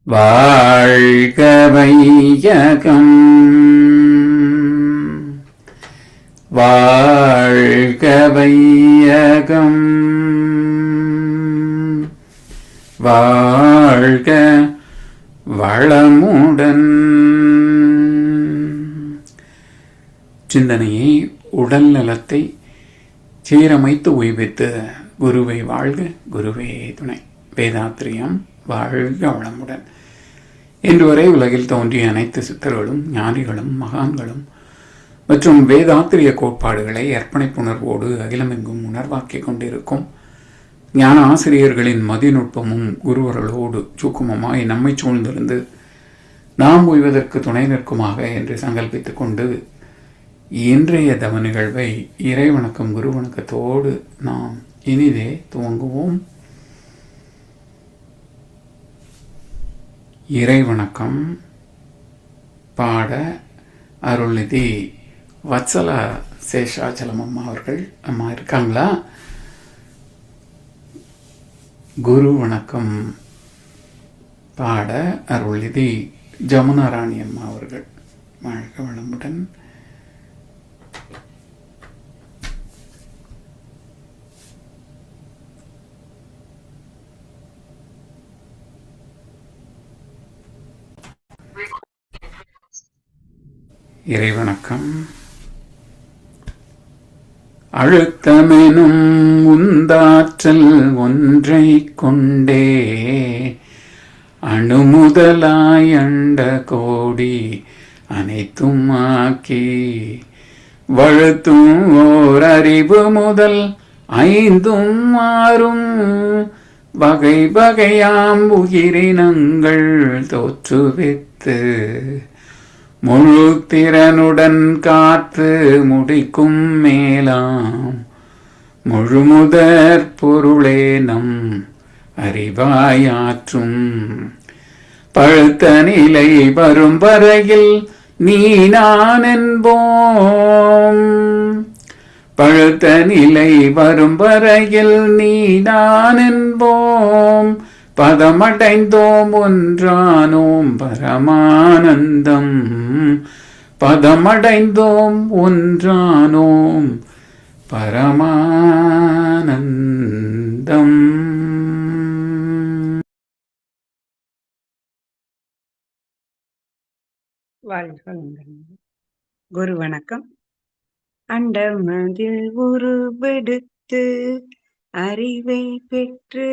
வாழ்க வையகம் வாழ்க வையகம் வாழ்க வளமுடன். சிந்தனையை உடல் நலத்தை சீரமைத்து உய்வித்து குருவை வாழ்க, குருவே துணை. வேதாத்திரியம் வாழ்க வளமுடன். இன்று வரை உலகில் தோன்றிய அனைத்து சித்தர்களும் ஞானிகளும் மகான்களும் மற்றும் வேதாத்திரிய கோட்பாடுகளை அர்ப்பணிப்புணர்வோடு அகிலமெங்கும் உணர்வாக்கிக் கொண்டிருக்கும் ஞான ஆசிரியர்களின் மதிநுட்பமும் குருவர்களோடு சூக்குமமாய் நம்மை சூழ்ந்திருந்து நாம் உய்வதற்கு துணை நிற்குமாக என்று சங்கல்பித்துக் கொண்டு இன்றைய தவ நிகழ்வை இறைவணக்கம் குரு வணக்கத்தோடு நாம் இனிதே துவங்குவோம். இறைவணக்கம் பாட அருள்நிதி வத்சலா சேஷாச்சலம் அம்மா அவர்கள். அம்மா இருக்காங்களா? குரு வணக்கம் பாட அருள்நிதி ஜமுனா ராணி அம்மா அவர்கள். வாழ்க வளமுடன். இறைவணக்கம். அழுத்தமெனும் உந்தாற்றல் ஒன்றை கொண்டே அணுமுதலாய் அண்ட கோடி அனைத்தும் ஆக்கி வழுத்தும் ஓர் அறிவு முதல் ஐந்தும் ஆறும் வகை வகையாம் உயிரினங்கள் தோற்றுவித்து முழு திறனுடன் காத்து முடிக்கும் மேலாம் முழுமுதற் பொருளே நம் அறிவாயாற்றும் பழுத்த நிலை வரும் வரையில் நீ நான் என்போம். பழுத்த நிலை வரும் வரையில் நீ நான் என்போம். பதமடைந்தோம் ஒன்றானோம் பரமானந்தம். பதமடைந்தோம் ஒன்றானோம் பரமானந்தம். குரு வணக்கம். அண்டமதில் உருவெடுத்து அறிவை பெற்று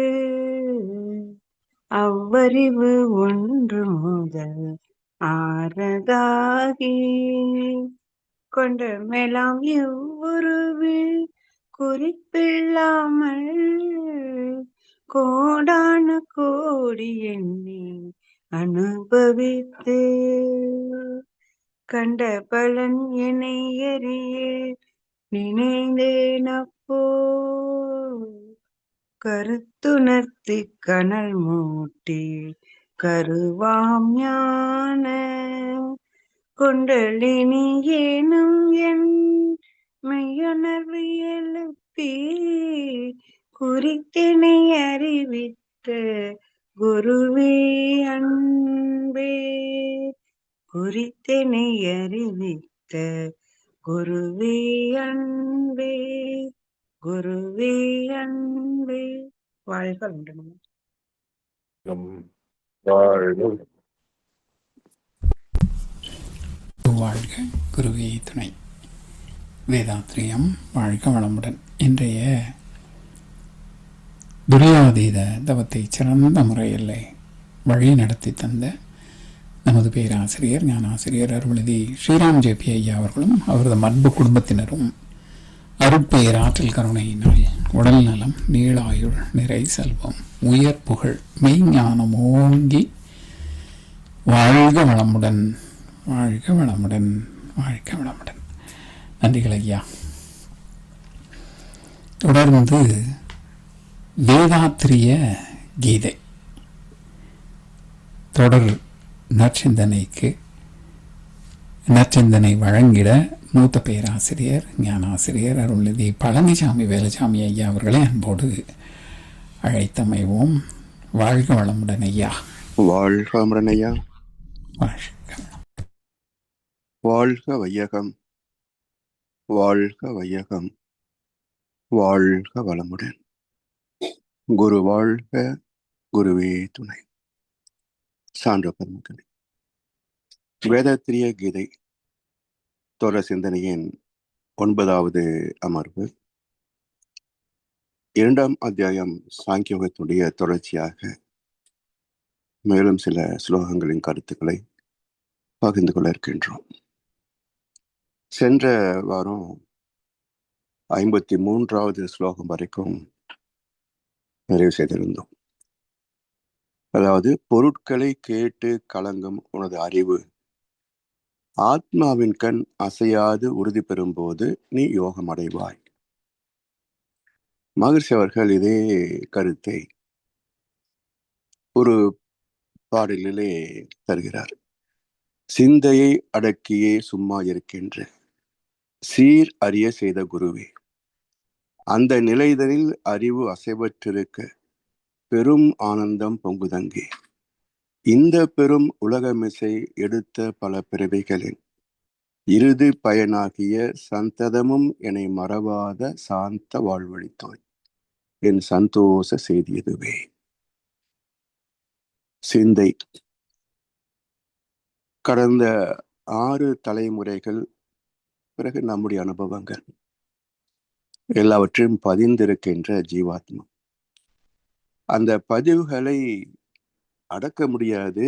அவ்வறிவு ஒன்று முதல் ஆறதாகி கொண்ட மேலாம் எவ்வுருவில் குறிப்பில்லாமல் கோடான கோடி எண்ணி அனுபவித்து கண்ட பலன் என்னை எறிய நினைந்தேனப்போ கருத்துணர்த்தி கனல் மூட்டி கருவாம் ஞான கொண்டலினி ஏனும் என் மெய்யுணர்வு எழுப்பி குறித்தினை அறிவித்த குருவே அன்பே. குறித்தினை அறிவித்த குருவே அன்பே, குருவே அன்பே. வாழ்க வளமுடன். வாழ்க குருவே துணை. வேதாத்திரியம் வாழ்க வளமுடன். இன்றைய துரியாதீத தவத்தை சிறந்த முறையில் வழி நடத்தி தந்த நமது பேராசிரியர் ஞானாசிரியர் அருள்நிதி ஸ்ரீராம் ஜேபி ஐயா அவர்களும் அவரது அன்பு குடும்பத்தினரும் அருட்பெயர் ஆற்றல் கருணையினால் உடல் நலம் நீளாயுள் நிறை செல்வம் உயர் புகழ் மெய்ஞானம் ஓங்கி வாழ்க வளமுடன், வாழ்க வளமுடன், வாழ்க வளமுடன். நன்றிகள் ஐயா. தொடர்ந்து வேதாத்திரிய கீதை தொடர் நற்சிந்தனைக்கு நற்சிந்தனை வழங்கிட மூத்த பேராசிரியர் ஞானாசிரியர் அருள்நிதி பழனிசாமி வேலுசாமி ஐயா அவர்களை அன்போடு அழைத்தமைவோம். வாழ்க வளமுடன் ஐயா. வாழ்க அமரனையா, வாழ்க. வாழ்க வையகம், வாழ்க வையகம், வாழ்க வளமுடன். குரு வாழ்க, குருவே துணை. சான்ற பெருமக்களே, வேதத்திரிய கீதை தொடர் சிந்தனையின் 9வது அமர்வு, 2ஆம் அத்தியாயம் சாங்கியோகத்துடைய தொடர்ச்சியாக மேலும் சில ஸ்லோகங்களின் கருத்துக்களை பகிர்ந்து கொள்ள இருக்கின்றோம். சென்ற வாரம் 53வது ஸ்லோகம் வரைக்கும் நிறைவு செய்திருந்தோம். அதாவது, பொருட்களை கேட்டு கலங்கும் உனது அறிவு ஆத்மாவின் கண் அசையாது உறுதி பெறும் போது நீ யோகம் அடைவாய். மகர்ஷி அவர்கள் இதே கருத்தை ஒரு பாடலிலே தருகிறார். சிந்தையை அடக்கியே சும்மா இருக்கின்ற சீர் அறிய செய்த குருவே, அந்த நிலைதனில் அறிவு அசைவற்றிருக்க பெரும் ஆனந்தம் பொங்குதங்கே. இந்த பெரும் உலகமிசை எடுத்த பல பிறவிகளின் இறுதி பயனாகிய சந்ததமும் என்னை மறவாத சாந்த வாழ்வழித்தோய். என் சந்தோஷ செய்தியதுவே. சிந்தை கடந்த 6 தலைமுறைகள் பிறகு நம்முடைய அனுபவங்கள் எல்லாவற்றையும் பதிந்திருக்கின்ற ஜீவாத்மா. அந்த பதிவுகளை அடக்க முடியாது.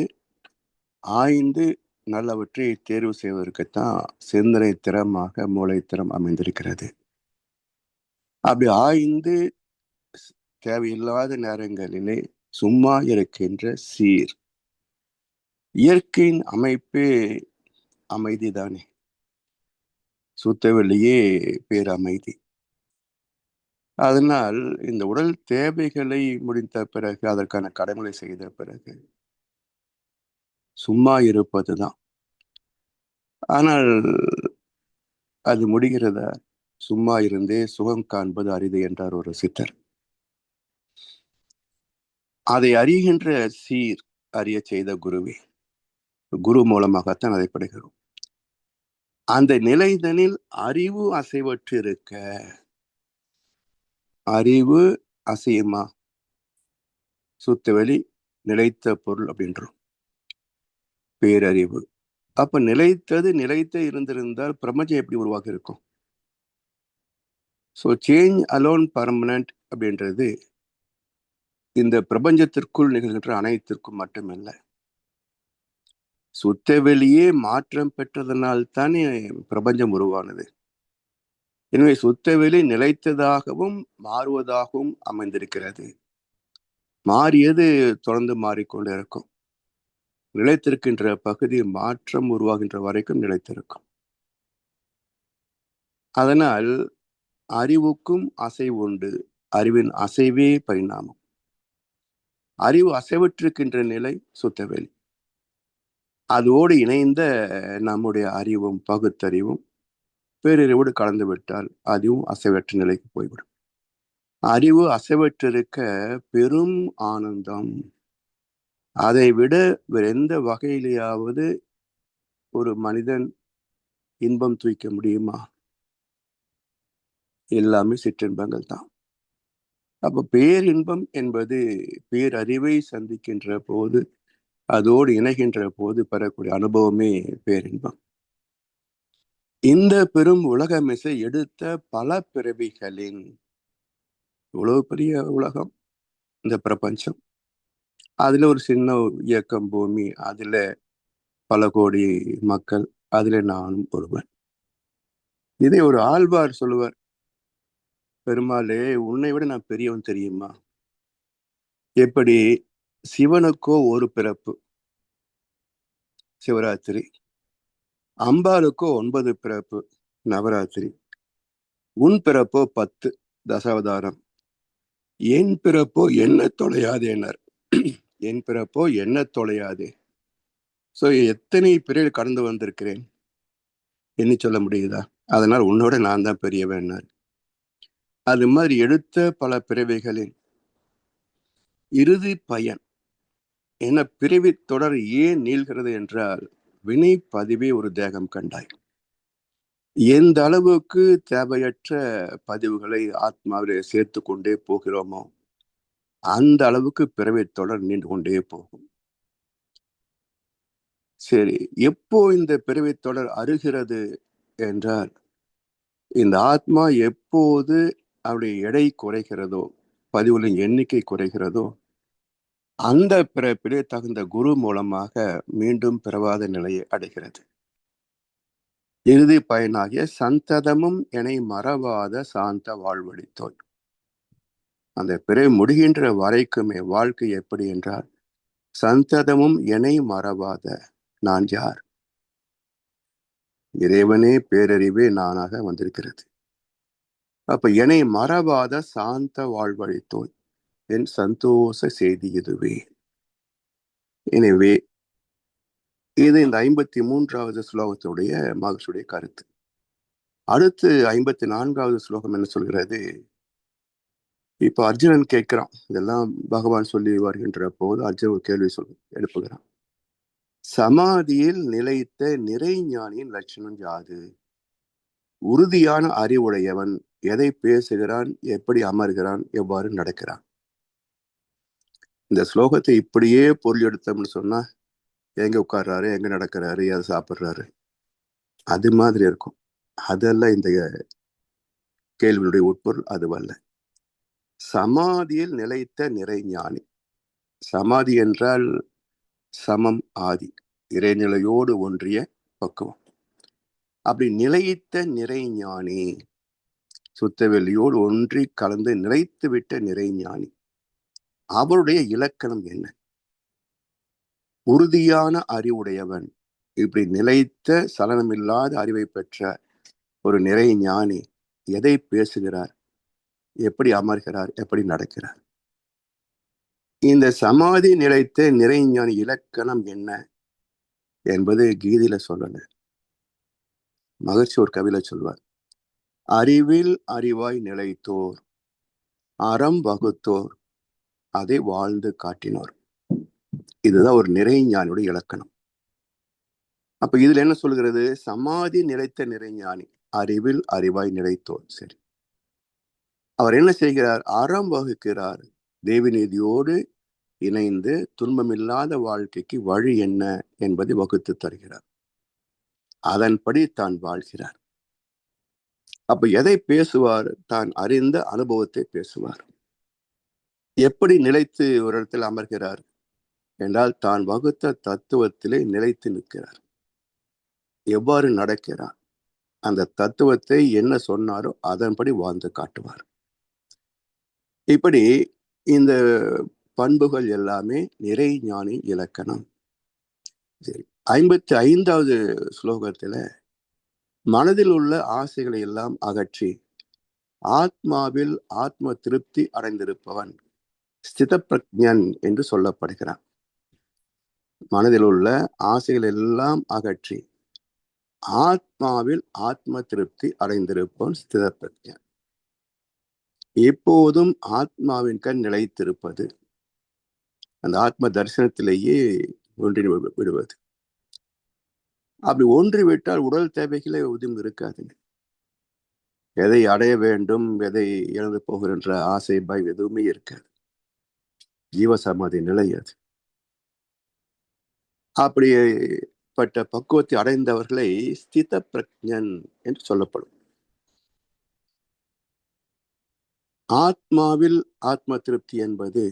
ஆய்ந்து நல்லவற்றை தேர்வு செய்வதற்குத்தான் சிந்தனை திறமாக மூளைத்திறம் அமைந்திருக்கிறது. அப்படி ஆய்ந்து தேவையில்லாத நேரங்களிலே சும்மா இருக்கின்ற சீர். இயற்கையின் அமைப்பே அமைதிதானே. சுத்தவெளியே பேரமைதி. அதனால் இந்த உடல் தேவைகளை முடித்த பிறகு, அதற்கான கடமைகளை செய்த பிறகு சும்மா இருப்பதுதான். ஆனால் அது முடிகிறதா? சும்மா இருந்தே சுகம் காண்பது அரிது என்றார் ஒரு சித்தர். அதை அறிகின்ற சீர் அறிய செய்த குருவே, குரு மூலமாகத்தான் அதை படுகிறோம். அந்த நிலைதனில் அறிவு அசைவற்று இருக்க. அறிவு அசையுமா? சுத்தவெளி நிலைத்த பொருள் அப்படின்றோம், பேரறிவு. அப்ப நிலைத்த இருந்திருந்தால் பிரபஞ்சம் எப்படி உருவாக இருக்கும்? ஸோ சேஞ்ச் அலோன் பர்மனன்ட் அப்படின்றது இந்த பிரபஞ்சத்திற்குள் நிகழ்கின்ற அனைத்திற்கும் மட்டுமல்ல, சுத்தவெளியே மாற்றம் பெற்றதனால் தானே பிரபஞ்சம் உருவானது. எனவே சுத்தவெளி நிலைத்ததாகவும் மாறுவதாகவும் அமைந்திருக்கிறது. மாறியது தொடர்ந்து மாறிக்கொண்டு இருக்கும். நிலைத்திருக்கின்ற பகுதி மாற்றம் உருவாகின்ற வரைக்கும் நிலைத்திருக்கும். அதனால் அறிவுக்கும் அசைவு உண்டு. அறிவின் அசைவே பரிணாமம். அறிவு அசைவற்றிருக்கின்ற நிலை சுத்தவெளி. அதோடு இணைந்த நம்முடைய அறிவும் பகுத்தறிவும் பேரறிவோடு கலந்து விட்டால் அதுவும் அசைவற்ற நிலைக்கு போய்விடும். அறிவு அசைவற்றிருக்க பெரும் ஆனந்தம். அதை விட வேறு எந்த வகையிலேயாவது ஒரு மனிதன் இன்பம் தூய்க்க முடியுமா? எல்லாமே சிற்றின்பங்கள் தான். அப்ப பேரின்பம் என்பது பேரறிவை சந்திக்கின்ற போது, அதோடு இணைகின்ற போது பெறக்கூடிய அனுபவமே பேரின்பம். இந்த பெரும் உலகமிசை எடுத்த பல பிறவிகளின், இவ்வளவு பெரிய உலகம் இந்த பிரபஞ்சம், அதுல ஒரு சின்ன இயக்கம் பூமி, அதுல பல கோடி மக்கள், அதுல நானும் ஒருவன். இதை ஒரு ஆழ்வார் சொல்லுவார், பெருமாளே உன்னை விட நான் பெரியவன் தெரியுமா? எப்படி? சிவனுக்கோ ஒரு பிறப்பு சிவராத்திரி, அம்பாளுக்கோ 9 பிறப்பு நவராத்திரி, உன் பிறப்போ 10 தசாவதாரம், என் பிறப்போ என்ன தொலையாதேனர். என் பிறப்போ என்ன தொலையாதே. ஸோ எத்தனை பிறகு கடந்து வந்திருக்கிறேன், எண்ணி சொல்ல முடியுதா? அதனால் உன்னோட நான் தான் பெரியவன். அது மாதிரி எடுத்த பல பிறவைகளின் இறுதி பயன் என்ன பிறவி தொடர் ஏன் நீள்கிறது என்றால், வினை பதிவே ஒரு தேகம் கண்டாய். எந்த அளவுக்கு தேவையற்ற பதிவுகளை ஆத்மாவிலே சேர்த்து கொண்டே போகிறோமோ, அந்த அளவுக்கு பிறவி தொடர் நீண்டு கொண்டே போகும். சரி, எப்போ இந்த பிறவி தொடர் அருகிறது என்றால், இந்த ஆத்மா எப்போது அவருடைய எடை குறைகிறதோ, பதிவுகளின் எண்ணிக்கை குறைகிறதோ, அந்த பிறப்பிலே தகுந்த குரு மூலமாக மீண்டும் பிறவாத நிலையை அடைகிறது. இறுதி பயனாகிய சந்ததமும் எனை மறவாத சாந்த வாழ்வழித்தோய். அந்த பிறவி முடிகின்ற வரைக்குமே வாழ்க்கை எப்படி என்றால், சந்ததமும் எனை மறவாத நான் யார்? இறைவனே பேரறிவே நானாக வந்திருக்கிறது. அப்ப என்னை மறவாத சாந்த வாழ்வழித்தோய், என் சந்தோஷ செய்தி இதுவே. எனவே இது இந்த 53வது ஸ்லோகத்துடைய மகர்ஷியுடைய கருத்து. அடுத்து 54வது ஸ்லோகம் என்ன சொல்கிறது? இப்ப அர்ஜுனன் கேட்கிறான், இதெல்லாம் பகவான் சொல்லி வருகின்ற போது அர்ஜுன் ஒரு கேள்வி எழுப்புகிறான். சமாதியில் நிலைத்த நிறைஞானியின் லட்சணம் யாது? உறுதியான அறிவுடையவன் எதை பேசுகிறான், எப்படி அமர்கிறான், எவ்வாறு நடக்கிறான்? இந்த ஸ்லோகத்தை இப்படியே பொருள் எடுத்தோம்னு சொன்னா, எங்க உட்கார்றாரு, எங்க நடக்கிறாரு, எதை சாப்பிட்றாரு, அது மாதிரி இருக்கும். அதெல்லாம் இந்த கேள்வியுடைய உட்பொருள் அதுவல்ல. சமாதியில் நிலைத்த நிறைஞானி. சமாதி என்றால் சமம் ஆதி, இறைநிலையோடு ஒன்றிய பக்குவம். அப்படி நிலைத்த நிறைஞானி, சுத்தவெளியோடு ஒன்றி கலந்து நிலைத்து விட்ட நிறைஞானி, அவருடைய இலக்கணம் என்ன? உறுதியான அறிவுடையவன். இப்படி நிலைத்த சலனமில்லாத அறிவை பெற்ற ஒரு நிறை ஞானி எதை பேசுகிறார், எப்படி அமர்கிறார், எப்படி நடக்கிறார்? இந்த சமாதி நிலைத்த நிறைஞானி இலக்கணம் என்ன என்பது கீதையில சொல்லல. மகர்ஷி ஒரு கவியில சொல்வார், அறிவில் அறிவாய் நிலைத்தோர், அறம் வகுத்தோர், அதை வாழ்ந்து காட்டினோர். இதுதான் ஒரு நிறைஞானியுடைய இலக்கணம். அப்ப இதுல என்ன சொல்கிறது? சமாதி நிலைத்த நிறைஞானி, அறிவில் அறிவாய் நிலைத்தோர். சரி, அவர் என்ன செய்கிறார்? அறம் வகுக்கிறார். தேவி நீதியோடு இணைந்து துன்பமில்லாத வாழ்க்கைக்கு வழி என்ன என்பதை வகுத்து தருகிறார். அதன்படி தான் வாழ்கிறார். அப்ப எதை பேசுவார்? தான் அறிந்த அனுபவத்தை பேசுவார். எப்படி நிலைத்து ஒரு இடத்தில் அமர்கிறார் என்றால், தான் வகுத்த தத்துவத்திலே நிலைத்து நிற்கிறார். எவ்வாறு நடக்கிறார்? அந்த தத்துவத்தை என்ன சொன்னாரோ அதன்படி வாழ்ந்து காட்டுவார். இப்படி இந்த பண்புகள் எல்லாமே நிறைஞானி இலக்கணம். 55வது ஸ்லோகத்துல மனதில் உள்ள ஆசைகளை எல்லாம் அகற்றி ஆத்மாவில் ஆத்ம திருப்தி அடைந்திருப்பவன் ஸ்தித பிரஜன் என்று சொல்லப்படுகிறான். மனதில் உள்ள ஆசைகள் எல்லாம் அகற்றி ஆத்மாவில் ஆத்ம திருப்தி அடைந்திருப்பவன் ஸ்தித பிரஜன். எப்போதும் ஆத்மாவின் கண் நிலைத்திருப்பது, அந்த ஆத்ம தரிசனத்திலேயே ஒன்றி விடுவது. அப்படி ஒன்றி விட்டால் உடல் தேவைகளே எதுவும் இருக்காதுங்க. எதை அடைய வேண்டும், எதை இழந்து போகின்ற ஆசை பயம் எதுவுமே இருக்காது. ஜீவசமாதி நிலை அது. அப்படிப்பட்ட பக்குவத்தை அடைந்தவர்களை ஸ்தித பிரஜன் என்று சொல்லப்படும். ஆத்மாவில் ஆத்ம திருப்தி என்பது,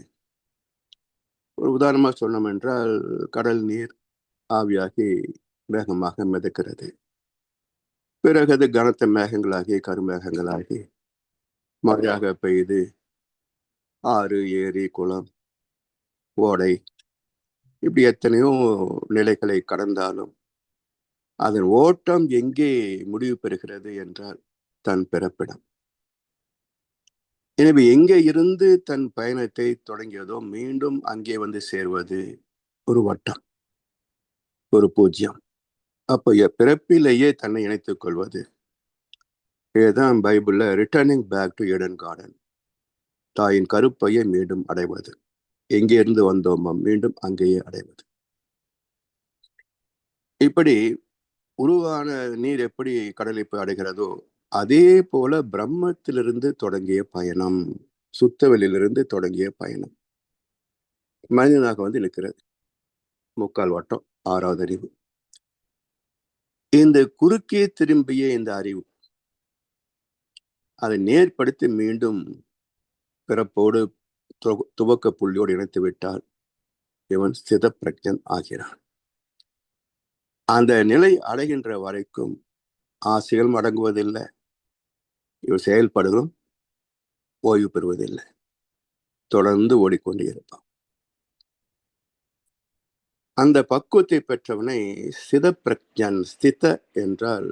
ஒரு உதாரணமா சொன்னோம் என்றால், கடல் நீர் ஆவியாகி வேகமாக மிதக்கிறது. பிறகு அது கனத்த மேகங்களாகி கருமேகங்களாகி மழையாக பெய்து ஆறு, ஏரி, குளம், ஓடை, இப்படி எத்தனையோ நிலைகளை கடந்தாலும் அதன் ஓட்டம் எங்கே முடிவு பெறுகிறது என்றால் தன் பிறப்பிடம். எனவே எங்கே இருந்து தன் பயணத்தை தொடங்கியதோ மீண்டும் அங்கே வந்து சேர்வது ஒரு வட்டம், ஒரு பூஜ்யம். அப்போ பிறப்பிலேயே தன்னை இணைத்துக் கொள்வது. இதுதான் பைபிள்ல returning back to Eden garden, தாயின் கருப்பையை மீண்டும் அடைவது எங்கே இருந்து வந்தோமோ மீண்டும் அங்கேயே அடைவது. இப்படி உருவான நீர் எப்படி கடலை போய் அடைகிறதோ அதே போல பிரம்மத்திலிருந்து தொடங்கிய பயணம், சுத்தவெளியிலிருந்து தொடங்கிய பயணம் மனிதனாக நிற்கிறது. 3/4 வட்டம், 6வது அறிவு. இந்த குறுக்கே திரும்பிய இந்த அறிவு அதை நேர்படுத்தி மீண்டும் பிறப்போடு துவக்க புள்ளியோடு இணைத்து விட்டால் இவன் ஸ்தித பிரஜன் ஆகிறான். அந்த நிலை அடைகின்ற வரைக்கும் ஆசைகளும் அடங்குவதில்லை, இவன் செயல்படுகளும் ஓய்வு பெறுவதில்லை, தொடர்ந்து ஓடிக்கொண்டே இருப்பான். அந்த பக்குவத்தை பெற்றவனை ஸ்தித பிரஜன். ஸ்தித என்றால்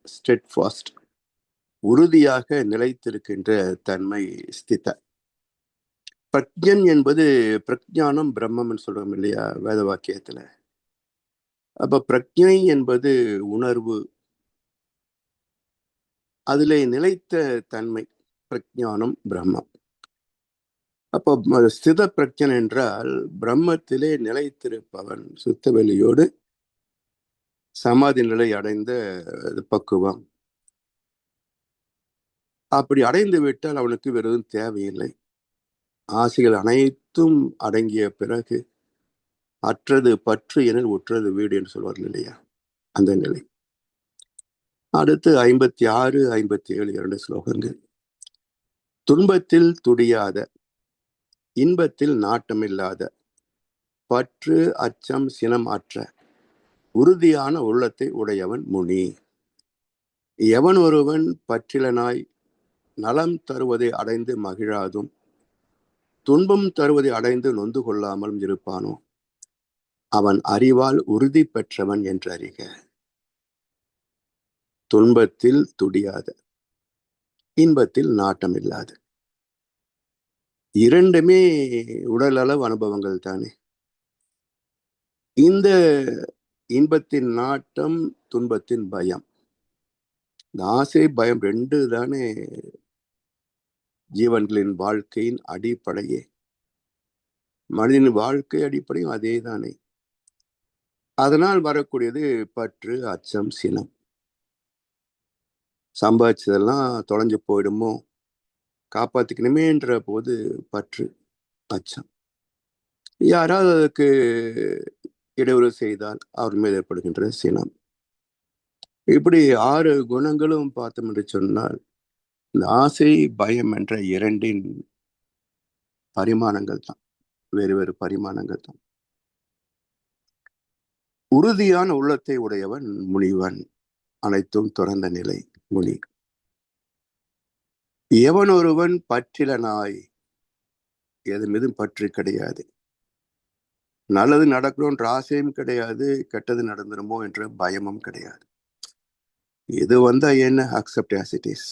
ஸ்டெட் ஃபாஸ்ட், உறுதியாக நிலைத்திருக்கின்ற தன்மை ஸ்தித. பிரஜன் என்பது பிரஜானம் பிரம்மம் சொல்றோம் இல்லையா வேத வாக்கியத்துல. அப்ப பிரஜை என்பது உணர்வு, அதிலே நிலைத்த தன்மை பிரஜானம் பிரம்மம். அப்போ ஸ்தித பிரஜன் என்றால் பிரம்மத்திலே நிலைத்திருப்பவன், சுத்தவெளியோடு சமாதி நிலை அடைந்த பக்குவம். அப்படி அடைந்து விட்டால் அவனுக்கு வேறு எதுவும் தேவையில்லை. ஆசைகள் அனைத்தும் அடங்கிய பிறகு அற்றது பற்று என உற்றது வீடு என்று சொல்வார்கள் இல்லையா, அந்த நிலை. அடுத்து 56, 57 2 ஸ்லோகங்கள். துன்பத்தில் துடியாத, இன்பத்தில் நாட்டமில்லாத, பற்று அச்சம் சினம் அற்ற உறுதியான உள்ளத்தை உடையவன் முனி. எவன் ஒருவன் பற்றிலனாய் நலம் தருவதை அடைந்து மகிழாதும் துன்பம் தருவதை அடைந்து நொந்து கொள்ளாமலும் இருப்பானோ அவன் அறிவால் உறுதி பெற்றவன் என்று அறிக. துன்பத்தில் துடியாத, இன்பத்தில் நாட்டமில்லாத, இரண்டுமே உடலளவு அனுபவங்கள் தானே. இந்த இன்பத்தின் நாட்டம், துன்பத்தின் பயம், இந்த ஆசை பயம் 2 தானே ஜீவன்களின் வாழ்க்கையின் அடிப்படையே. மனிதனின் வாழ்க்கை அடிப்படையும் அதே தானே. அதனால் வரக்கூடியது பற்று அச்சம் சினம். சம்பாதிச்சதெல்லாம் தொலைஞ்சு போயிடுமோ, காப்பாத்திக்கணுமேன்ற போது பற்று அச்சம். யாராவது அதுக்கு இடையூறு செய்தால் அவர் மீது ஏற்படுகின்ற சினம். இப்படி 6 குணங்களும் பார்த்தோம் என்று சொன்னால் இந்த ஆசை பயம் என்ற 2 பரிமாணங்கள் தான், வேறு வேறு பரிமாணங்கள் தான். உறுதியான உள்ளத்தை உடையவன் முனிவன், அனைத்தும் துறந்த நிலை முனி. எவன் ஒருவன் பற்றிலனாய், எது மீதும் பற்று கிடையாது, நல்லது நடக்கணும்ன்ற ஆசையும் கிடையாது, கெட்டது நடந்துருமோ என்ற பயமும் கிடையாது. இது வந்தா என்ன, அக்செப்ட் ஆஸ் இட் இஸ்,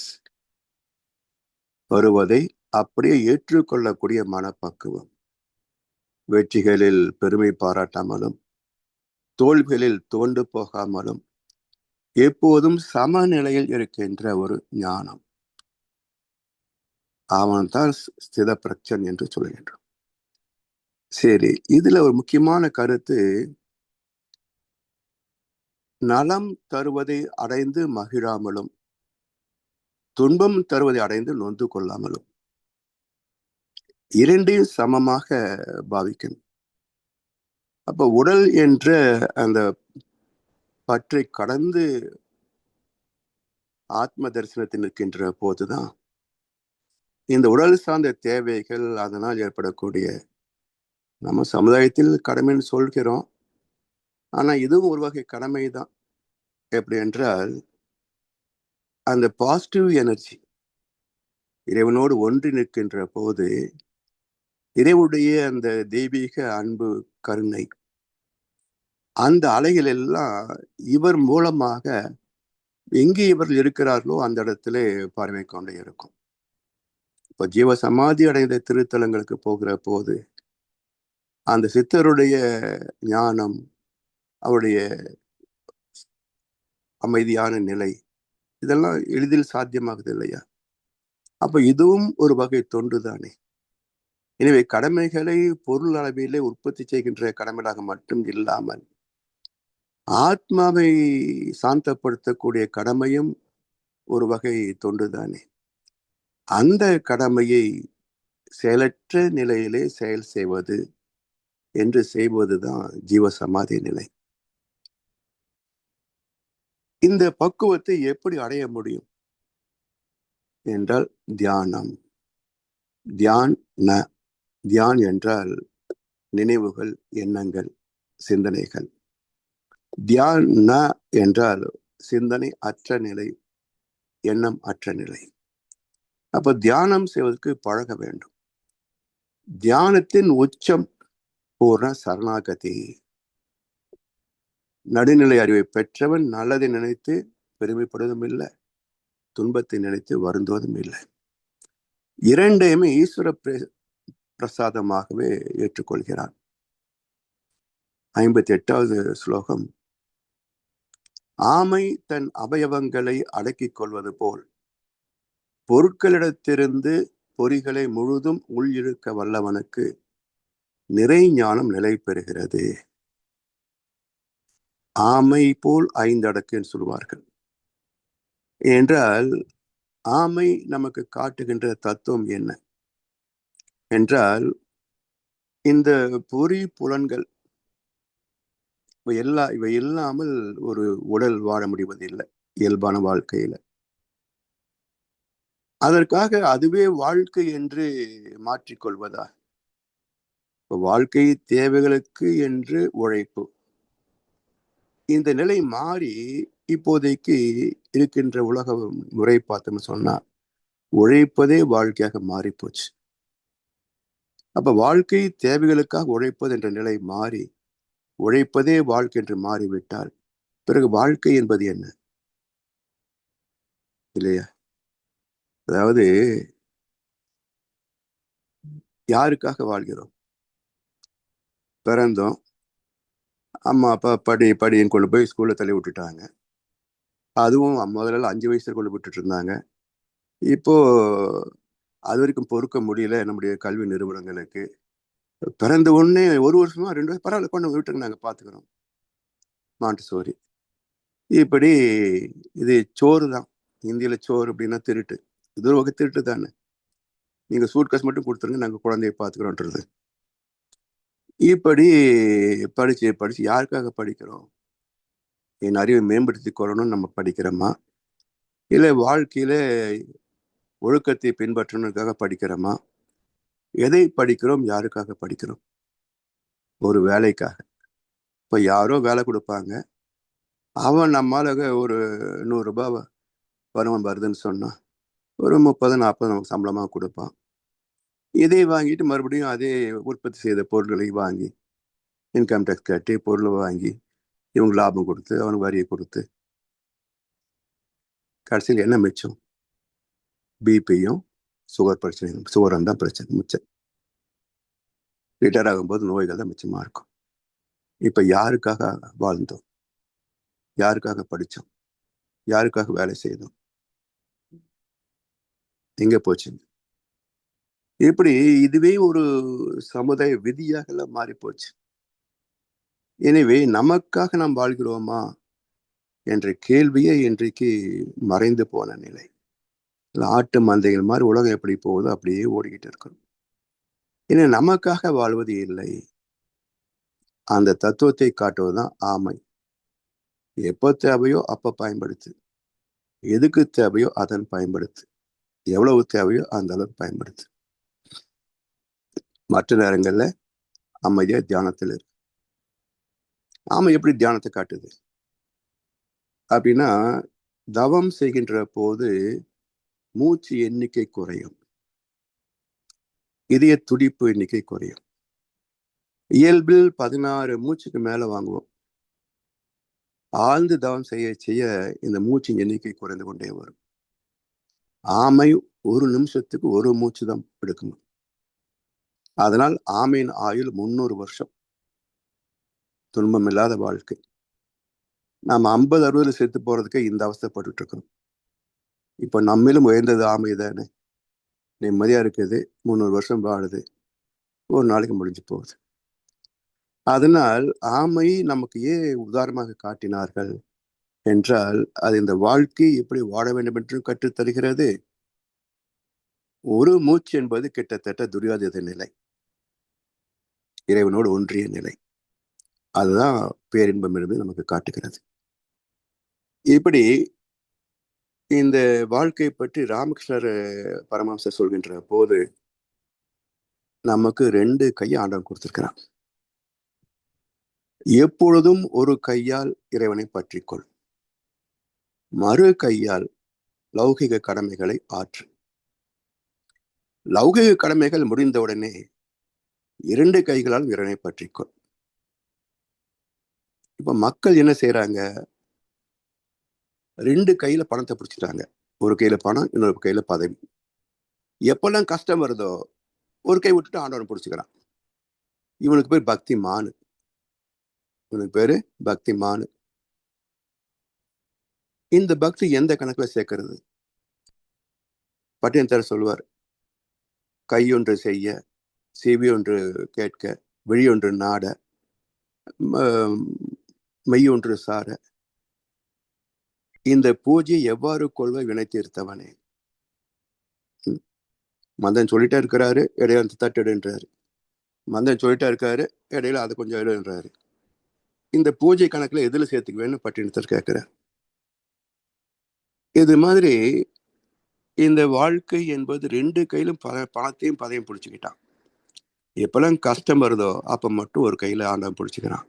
வருவதை அப்படியே ஏற்றுக்கொள்ளக்கூடிய மனப்பக்குவம். வெற்றிகளில் பெருமை பாராட்டாமலும் தோல்விகளில் தோண்டு போகாமலும் எப்போதும் சமநிலையில் இருக்கின்ற ஒரு ஞானம், அவன் தான் ஸ்தித பிரஜன் என்று சொல்கின்றோம். சரி, இதுல ஒரு முக்கியமான கருத்து, நலம் தருவதை அடைந்து மகிழாமலும் துன்பம் தருவதை அடைந்து நொந்து கொள்ளாமலும், 2 சமமாக பாவிக்கணும். அப்ப உடல் என்ற அந்த பற்றை கடந்து ஆத்ம தரிசனத்தில் நிற்கின்ற போதுதான் இந்த உடல் சார்ந்த தேவைகள், அதனால் ஏற்படக்கூடிய, நம்ம சமுதாயத்தில் கடமைன்னு சொல்கிறோம், ஆனா இதுவும் ஒரு வகை கடமை தான். எப்படி என்றால் அந்த பாசிட்டிவ் எனர்ஜி இறைவனோடு ஒன்றி நிற்கின்ற போது இறைவனுடைய அந்த தெய்வீக அன்பு கருணை, அந்த அலைகள் எல்லாம் இவர் மூலமாக எங்கே இவர்கள் இருக்கிறார்களோ அந்த இடத்திலே பார்வை கொண்டே இருக்கும். இப்ப ஜீவ சமாதி அடைந்த திருத்தலங்களுக்கு போகிற போது அந்த சித்தருடைய ஞானம், அவருடைய அமைதியான நிலை, இதெல்லாம் எளிதில் சாத்தியமாகுது இல்லையா? அப்ப இதுவும் ஒரு வகை தொண்டு தானே. எனவே கடமைகளை பொருள் அளவிலே உற்பத்தி செய்கின்ற கடமைகளாக மட்டும் இல்லாமல் ஆத்மாவை சாந்தப்படுத்தக்கூடிய கடமையும் ஒரு வகை தொண்டுதானே. அந்த கடமையை செயலற்ற நிலையிலே செயல் செய்வது என்று செய்வதுதான் ஜீவ சமாதி நிலை. இந்த பக்குவத்தை எப்படி அடைய முடியும் என்றால் தியானம். தியான் என்றால் நினைவுகள், எண்ணங்கள், சிந்தனைகள். தியான என்றால் சிந்தனை அற்ற நிலை, எண்ணம் அற்ற நிலை. அப்ப தியானம் செய்வதற்கு பழக வேண்டும். தியானத்தின் உச்சம் பூர்ண சரணாகதி. நடுநிலை அறிவை பெற்றவன் நல்லதை நினைத்து பெருமைப்படுவதும் இல்லை, துன்பத்தை நினைத்து வருந்துவதும் இல்லை. இரண்டையுமே ஈஸ்வர பிரசாதமாகவே ஏற்றுக்கொள்கிறான். 58வது ஸ்லோகம், ஆமை தன் அவயவங்களை அடக்கிக் கொள்வது போல் பொருட்களிடத்திலிருந்து பொறிகளை முழுதும் உள்இழுக்க வல்லவனுக்கு நிறை ஞானம் நிலை பெறுகிறது. ஆமை போல் 5 அடக்கு என்று சொல்வார்கள். என்றால் ஆமை நமக்கு காட்டுகின்ற தத்துவம் என்ன என்றால், இந்த பொறி புலன்கள் இவை இல்லாமல் ஒரு உடல் வாழ முடிவதில்லை இயல்பான வாழ்க்கையில. அதற்காக அதுவே வாழ்க்கை என்று மாற்றிக்கொள்வதா? வாழ்க்கை தேவைகளுக்கு என்று உழைப்பு. இந்த நிலை மாறி இப்போதைக்கு இருக்கின்ற உலக முறை பார்த்தோம்னு சொன்னா உழைப்பதே வாழ்க்கையாக மாறி போச்சு. அப்ப வாழ்க்கை தேவைகளுக்காக உழைப்பது என்ற நிலை மாறி உழைப்பதே வாழ்க்கை என்று மாறிவிட்டால் பிறகு வாழ்க்கை என்பது என்ன இல்லையா? அதாவது யாருக்காக வாழ்கிறோம்? பிறந்தோம், அம்மா அப்பா படின்னு கொண்டு போய் ஸ்கூல்ல தள்ளி விட்டுட்டாங்க. அதுவும் முதல்ல 5 வயசுல கொண்டு விட்டுட்டு இருந்தாங்க. இப்போ அது வரைக்கும் பொறுக்க முடியல நம்முடைய கல்வி நிறுவனங்களுக்கு. பிறந்த உடனே 1 வருஷமா 2 வருஷம் பரவாயில்ல, கொண்டு வீட்டுக்கு நாங்க பாத்துக்கிறோம், மாண்டசோரி. இப்படி இது சோறு தான். இந்தியில சோறு அப்படின்னா திருட்டு. இது ஒரு வகை திருட்டு தானே. நீங்க சூட்காசு மட்டும் கொடுத்துருங்க, நாங்க குழந்தைய பாத்துக்கிறோன்றது. இப்படி படிச்சு யாருக்காக படிக்கிறோம்? என் அறிவை மேம்படுத்தி கொள்ளணும்னு நம்ம படிக்கிறோமா, இல்லை வாழ்க்கையில ஒழுக்கத்தை பின்பற்றணுக்காக படிக்கிறோமா? எதை படிக்கிறோம்? யாருக்காக படிக்கிறோம்? ஒரு வேலைக்காக. இப்ப யாரோ வேலை கொடுப்பாங்க, அவன் நம்மால ஒரு 100 ரூபாய் வருமானம் வருதுன்னு சொன்னா ஒரு 30-40 நமக்கு சம்பளமா கொடுப்பான். இதை வாங்கிட்டு மறுபடியும் அதே உற்பத்தி செய்த பொருட்களை வாங்கி இன்கம் டேக்ஸ் கட்டி பொருளை வாங்கி இவங்க லாபம் கொடுத்து அவனுக்கு வரியை கொடுத்து கடைசியில் என்ன மிச்சம்? பிபியும் சுகர் பிரச்சனையும். சுகரம் தான் பிரச்சனை மிச்சம். ரிட்டையர் ஆகும்போது நோய்கள் தான் மிச்சமா இருக்கும். இப்ப யாருக்காக வாழ்ந்தோம்? யாருக்காக படித்தோம்? யாருக்காக வேலை செய்தோம்? எங்க போச்சுங்க? இப்படி இதுவே ஒரு சமுதாய விதியாக மாறி போச்சு. எனவே நமக்காக நாம் வாழ்கிறோமா என்ற கேள்வியே இன்றைக்கு மறைந்து போன நிலை. ஆட்டு மந்தைகள் மாதிரி உலகம் எப்படி போகுதோ அப்படியே ஓடிக்கிட்டு இருக்கணும். ஏன்னா நமக்காக வாழ்வது இல்லை. அந்த தத்துவத்தை காட்டுவதுதான் ஆமை. எப்போ தேவையோ அப்ப பயன்படுத்து, எதுக்கு தேவையோ அதன் பயன்படுத்து, எவ்வளவு தேவையோ அந்த அளவுக்கு பயன்படுத்து. மற்ற நேரங்கள்ல அமைதியா தியானத்தில் இருக்கு. ஆமை எப்படி தியானத்தை காட்டுது அப்படின்னா, தவம் செய்கின்ற போது மூச்சு எண்ணிக்கை குறையும், இதய துடிப்பு எண்ணிக்கை குறையும். இயல்பில் 16 மூச்சுக்கு மேல வாங்குவோம். ஆழ்ந்து தவம் செய்ய செய்ய இந்த மூச்சின் எண்ணிக்கை குறைந்து கொண்டே வரும். ஆமை 1 நிமிஷத்துக்கு 1 மூச்சு தான் எடுக்கணும். அதனால் ஆமையின் ஆயுள் 300 வருஷம். துன்பம் இல்லாத வாழ்க்கை. நாம் 50-60 செத்து போறதுக்கு இந்த அவஸ்தைப்பட்டு இருக்கோம். இப்ப நம்மிலும் உயர்ந்தது ஆமை தானே. நிம்மதியா இருக்குது, 300 வருஷம் வாழுது. ஒரு நாளைக்கு முடிஞ்சு போகுது. அதனால் ஆமை நமக்கு ஏன் உதாரணமாக காட்டினார்கள் என்றால், அது இந்த வாழ்க்கை எப்படி வாழ வேண்டும் என்று கற்றுத் தருகிறது. ஒரு மூச்சு என்பது கிட்டத்தட்ட துரியாதீத நிலை, இறைவனோடு ஒன்றிய நிலை. அதுதான் பேரின்பம் என்று நமக்கு காட்டுகிறது. இப்படி இந்த வாழ்க்கை பற்றி ராமகிருஷ்ணர் பரமஹம்சர் சொல்கின்ற போது, நமக்கு 2 கையை ஆண்டவன் கொடுத்திருக்கிறான். எப்பொழுதும் ஒரு கையால் இறைவனை பற்றிக்கொள், மறு கையால் லௌகிக கடமைகளை ஆற்று. லௌகிக கடமைகள் முடிந்தவுடனே 2 கைகளால் இறைவனை பற்றிக்கொள். இப்ப மக்கள் என்ன செய்யறாங்க? 2 கையில பணத்தை பிடிச்சிட்டாங்க. ஒரு கையில பணம், இன்னொரு கையில பதவி. எப்பெல்லாம் கஷ்டம் வருதோ ஒரு கை விட்டுட்டு ஆண்டவனை பிடிச்சுக்கிறான். இவனுக்கு பேர் பக்தி மானு. இவனுக்கு பேரு பக்தி மானு. இந்த பக்தி எந்த கணக்குல சேர்க்கிறது? பட்டினத்தார் சொல்லுவார், கையொன்று செய்ய, செவி ஒன்று கேட்க, விழியொன்று நாட, மெய்யொன்று சார, இந்த பூஜை எவ்வாறு கொள்வ வினை தீர்த்தவனே. மந்தன் சொல்லிட்டே இருக்கிறாரு, இடையில அந்த தட்டுடுன்றாரு. மந்தன் சொல்லிட்டே இருக்காரு, இடையில அதை கொஞ்சம் எடுன்றாரு. இந்த பூஜை கணக்குல எதுல சேர்த்துக்குவேன்னு பட்டினத்தார் கேட்கிறார். இது மாதிரி இந்த வாழ்க்கை என்பது 2 கையிலும் பணத்தையும் பதையும் பிடிச்சுக்கிட்டான். எப்பெல்லாம் கஷ்டம் வருதோ அப்ப மட்டும் ஒரு கையில ஆண்டவன் பிடிச்சுக்கிறான்.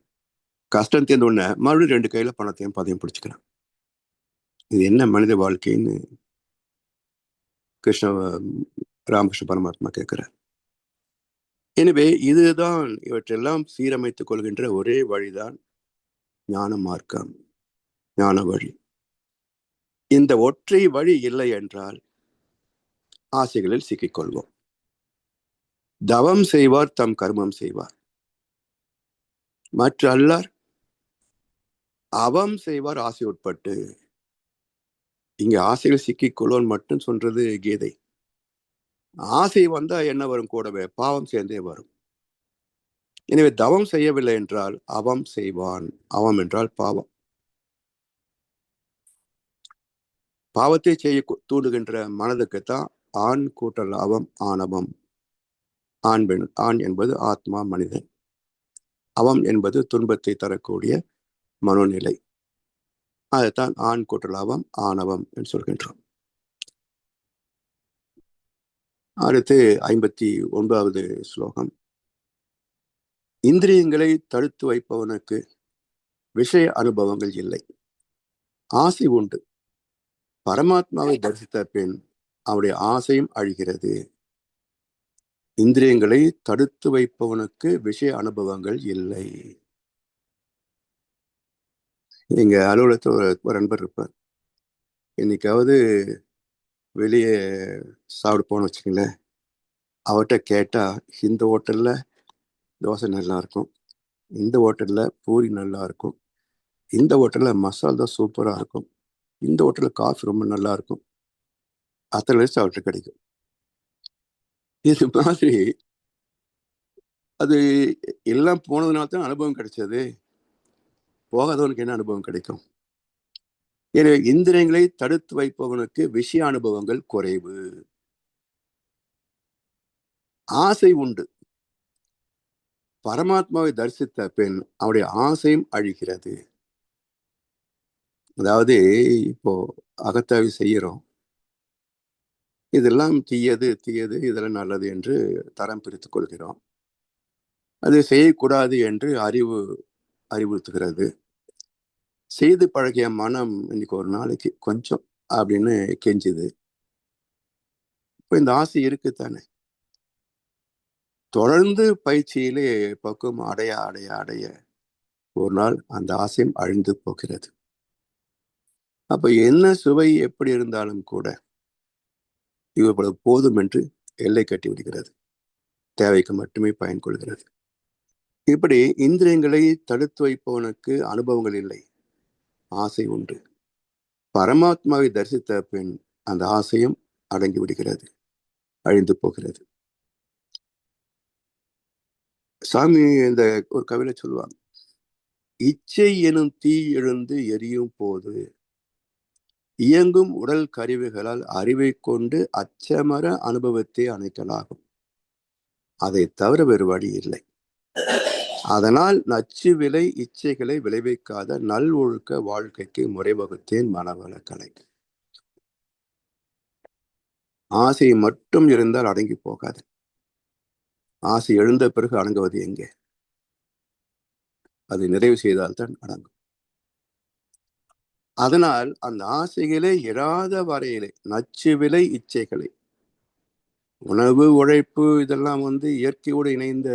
கஷ்டம் தீர்ந்த உடனே மறுபடியும் 2 கையில பணத்தையும் பதையும் பிடிச்சுக்கிறான். இது என்ன மனித வாழ்க்கைன்னு ராமகிருஷ்ண பரமாத்மா கேட்கிறார். எனவே இதுதான் இவற்றெல்லாம் சீரமைத்துக் கொள்கின்ற ஒரே வழிதான் ஞான மார்க்கம், ஞான வழி. இந்த ஒற்றை வழி இல்லை என்றால் ஆசைகளில் சிக்கிக்கொள்வோம். தவம் செய்வார் தம் கர்மம் செய்வார், மற்ற அல்லார் அவம் செய்வார் ஆசை உட்பட்டு. இங்க ஆசைகள் சிக்கிக்கொள்வோம் மட்டும் சொல்றது கீதை. ஆசை வந்தா என்ன வரும்? கூடவே பாவம் சேர்ந்தே வரும். எனவே தவம் செய்யவில்லை என்றால் அவம் செய்வான். அவம் என்றால் பாவம். பாவத்தை செய்ய தூண்டுகின்ற மனதுக்குத்தான் ஆண் கூட்டல் அவம் ஆணவம். ஆண் பெண். ஆண் என்பது ஆத்மா, மனிதன். அவம் என்பது துன்பத்தை தரக்கூடிய மனோநிலை. அதைத்தான் ஆண் கூட்டல் அவம் ஆணவம் என்று சொல்கின்றோம். அடுத்து 59வது ஸ்லோகம். இந்திரியங்களை தடுத்து வைப்பவனுக்கு விஷய அனுபவங்கள் இல்லை, ஆசை உண்டு. பரமாத்மாவை தரிசித்த பின் அவருடைய ஆசையும் அழிகிறது. இந்திரியங்களை தடுத்து வைப்பவனுக்கு விஷய அனுபவங்கள் இல்லை. எங்க அலுவலகத்தில் ஒரு நண்பர் இருப்பார். இன்னைக்காவது வெளியே சாப்பிட போன வச்சுக்கங்களேன், அவர்கிட்ட கேட்டா இந்த ஹோட்டல்ல தோசை நல்லா இருக்கும், இந்த ஹோட்டல்ல பூரி நல்லா இருக்கும், இந்த ஹோட்டல்ல மசாலா தான் சூப்பரா இருக்கும், இந்த ஹோட்டல்ல காஃபி ரொம்ப நல்லா இருக்கும், அத்தனை லிஸ்ட் அவர்கிட்ட கிடைக்கும். இது மாதிரி அது எல்லாம் போனதுனால தான் அனுபவம் கிடைச்சது. போகாதவனுக்கு என்ன அனுபவம் கிடைக்கும்? எனவே இந்திரியங்களை தடுத்து வைப்பவனுக்கு விஷய அனுபவங்கள் குறைவு. ஆசை உண்டு. பரமாத்மாவை தரிசித்த பின் அவருடைய ஆசையும் அழிகிறது. அதாவது இப்போ அகத்தாய்வு செய்யறோம், இதெல்லாம் தீயது தீயது, இதெல்லாம் நல்லது என்று தரம் பிரித்துக் கொள்கிறோம். அது செய்யக்கூடாது என்று அறிவுறுத்துகிறது. செய்து பழகிய மனம் இன்னைக்கு ஒரு நாளைக்கு கொஞ்சம் அப்படின்னு கெஞ்சுது. இப்போ இந்த ஆசை இருக்குத்தானே. தொடர்ந்து பயிற்சியிலே பக்குவம் அடைய அடைய அடைய ஒரு நாள் அந்த ஆசையும் அழிந்து போகிறது. அப்ப என்ன சுவை எப்படி இருந்தாலும் கூட இவ்வளவு போதும் என்று எல்லை கட்டி விடுகிறது. தேவைக்கு மட்டுமே பயன் கொள்கிறது. இப்படி இந்திரியங்களை தடுத்து வைப்பவனுக்கு அனுபவங்கள் இல்லை, ஆசை உண்டு. பரமாத்மாவை தரிசித்த பின் அந்த ஆசையும் அடங்கி விடுகிறது, அழிந்து போகிறது. சாமி இந்த ஒரு கவிதை சொல்லுவாங்க, இச்சை எனும் தீ எழுந்து எரியும் போது இயங்கும் உடல் கருவிகளால் அறிவை கொண்டு அச்சமர அனுபவத்தை அணைக்கலாகும். அதை தவிர வேறு வழி இல்லை. அதனால் நச்சு விலை இச்சைகளை விளைவிக்காத நல் ஒழுக்க வாழ்க்கைக்கு முறைவகுத்தேன் மனவளக்கலை. ஆசை மட்டும் இருந்தால் அடங்கி போகாது. ஆசை எழுந்த பிறகு அடங்குவது எங்கே? அதை நிறைவு செய்தால்தான் அடங்கும். அதனால் அந்த ஆசைகளே எழாத வரையிலே நச்சு விலை இச்சைகளை, உணவு, உழைப்பு, இதெல்லாம் இயற்கையோடு இணைந்த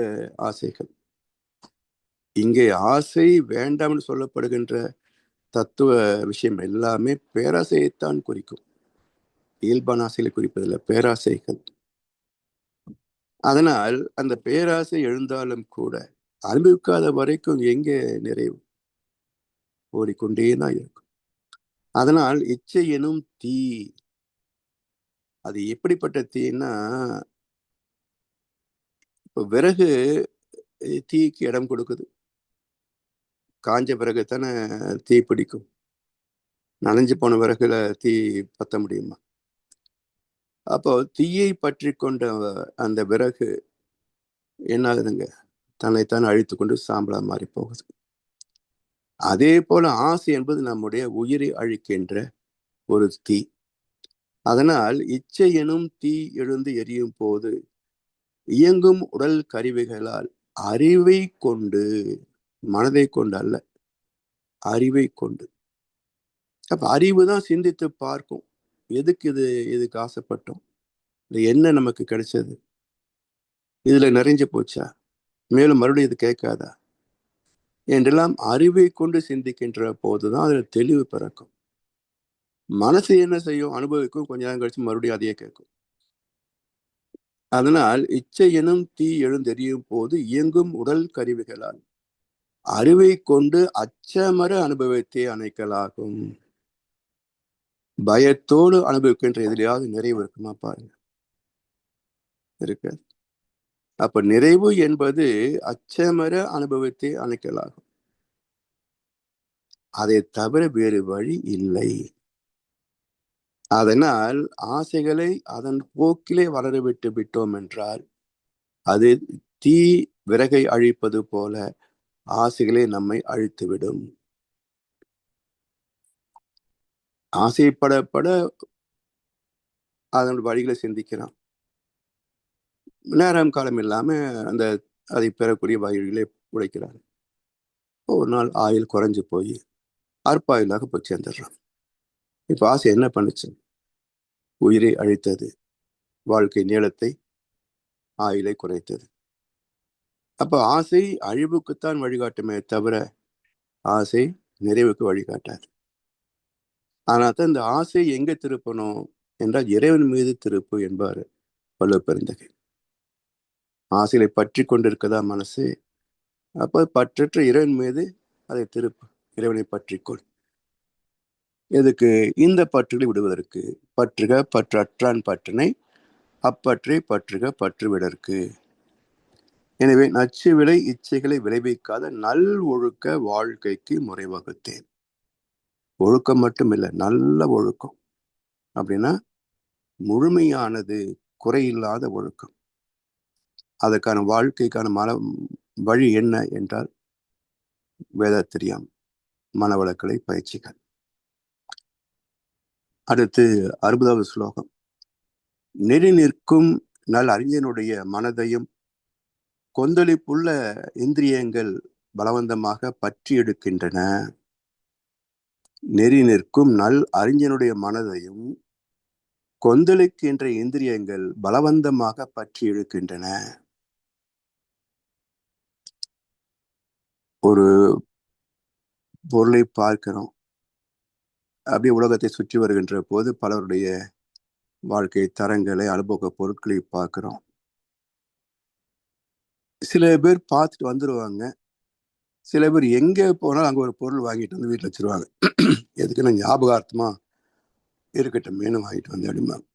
ஆசைகள். இங்கே ஆசை வேண்டாம்னு சொல்லப்படுகின்ற தத்துவ விஷயம் எல்லாமே பேராசையைத்தான் குறிக்கும். இயல்பான ஆசைகளை குறிப்பதில்லை, பேராசைகள். அதனால் அந்த பேராசை எழுந்தாலும் கூட அனுபவிக்காத வரைக்கும் எங்கே நிறைவு? ஓடிக்கொண்டே தான் இருக்கும். அதனால் இச்சை எனும் தீ, அது எப்படிப்பட்ட தீன்னா, இப்போ விறகு தீக்கு இடம் கொடுக்குது. காஞ்ச விறகு தானே தீ பிடிக்கும். நனைஞ்சு போன விறகுல தீ பத்த முடியுமா? அப்போ தீயை பற்றி கொண்ட அந்த விறகு என்ன ஆகுதுங்க? தன்னைத்தான் அழித்து கொண்டு சாம்பலா மாறி போகுது. அதே போல ஆசை என்பது நம்முடைய உயிரை அழிக்கின்ற ஒரு தீ. அதனால் இச்சை எனும் தீ எழுந்து எரியும் போது இயங்கும் உடல் கருவிகளால் அறிவை கொண்டு, மனதை கொண்டு அல்ல, அறிவை கொண்டு. அப்ப அறிவு தான் சிந்தித்து பார்க்கும், எதுக்கு இதுக்கு ஆசைப்பட்டோம், இது என்ன நமக்கு கிடைச்சது, இதுல நிறைஞ்சு போச்சா, மேலும் மறுபடியும் இது கேட்காதா என்றெல்லாம் அறிவை கொண்டு சிந்திக்கின்ற போதுதான் அதுல தெளிவு பிறக்கும். மனசு என்ன செய்யும்? அனுபவிக்கும், கொஞ்ச நேரம் கழிச்சு மறுபடியும் அதையே கேட்கும். அதனால் இச்சை எனும் தீ எழுந்தெரியும் போது இயங்கும் உடல் கருவிகளால் அறிவை கொண்டு அச்சமர அனுபவத்தை அணைக்கலாகும். பயத்தோடு அனுபவிக்கின்ற எதிலையாவது நிறைவு இருக்குமா பாருங்க? இருக்காது. அப்ப நிறைவு என்பது அச்சமர அனுபவத்தை அணைக்கலாகும். அதை தவிர வேறு வழி இல்லை. அதனால் ஆசைகளை அதன் போக்கிலே வளரவிட்டு விட்டோம் என்றால் அது தீ விறகை அழிப்பது போல ஆசைகளை நம்மை அழித்துவிடும். ஆசைப்படப்பட அதனுடைய வழிகளை சிந்திக்கிறான். நேரம் காலம் இல்லாம அந்த அதை பெறக்கூடிய வழிகளை உழைக்கிறான். ஒரு நாள் ஆயுள் குறைஞ்சு போய் அற்பாயுளாக போய் சேர்ந்துடுறான். இப்ப ஆசை என்ன பண்ணுச்சு? உயிரை அழித்தது, வாழ்க்கை நீளத்தை, ஆயுளை குறைத்தது. அப்ப ஆசை அழிவுக்குத்தான் வழிகாட்டுமே தவிர ஆசை நிறைவுக்கு வழிகாட்டாது. ஆனால் தான் இந்த ஆசை எங்க திருப்பணும் என்றால் இறைவன் மீது திருப்பு என்பார் வள்ளுவ பெருந்தகை. ஆசைகளை பற்றி கொண்டிருக்கதா மனசு? அப்ப பற்றற்ற இறைவன் மீது அதை திருப்பு, இறைவனை பற்றிக்கொள். எதுக்கு? இந்த பற்றுகளை விடுவதற்கு. பற்றுக பற்றற்றான் பற்றினை அப்பற்றை பற்றுக பற்றுவிடற்கு. எனவே நச்சு விலை இச்சைகளை விளைவிக்காத நல் ஒழுக்க வாழ்க்கைக்கு முறை வகுத்தேன். ஒழுக்கம் மட்டும் இல்லை, நல்ல ஒழுக்கம். அப்படின்னா முழுமையானது, குறையில்லாத ஒழுக்கம். அதற்கான வாழ்க்கைக்கான வழி என்ன என்றால் வேதாத்திரியம், மனவளக்கலை பயிற்சிகள். அடுத்து 60வது ஸ்லோகம். நெறி நிற்கும் நல் அறிஞனுடைய மனதையும் கொந்தளிப்புள்ள இந்திரியங்கள் பலவந்தமாக பற்றி எடுக்கின்றன. நெறி நிற்கும் நல் அறிஞனுடைய மனதையும் கொந்தளிக்கின்ற இந்திரியங்கள் பலவந்தமாக பற்றி இழுக்கின்றன. ஒரு பொருளை பார்க்கிறோம், அப்படியே உலகத்தை சுற்றி வருகின்ற போது பலருடைய வாழ்க்கை தரங்களை, அனுபவ பொருட்களை பார்க்கிறோம். சில பேர் பார்த்துட்டு வந்துடுவாங்க, சில பேர் எங்க போனாலும் அங்க ஒரு பொருள் வாங்கிட்டு வந்து வீட்டில் வச்சிருவாங்க. எதுக்குன்னா ஞாபகார்த்தமா இருக்கட்டும், மீனும் வாங்கிட்டு வந்து அப்படிம்பாங்க.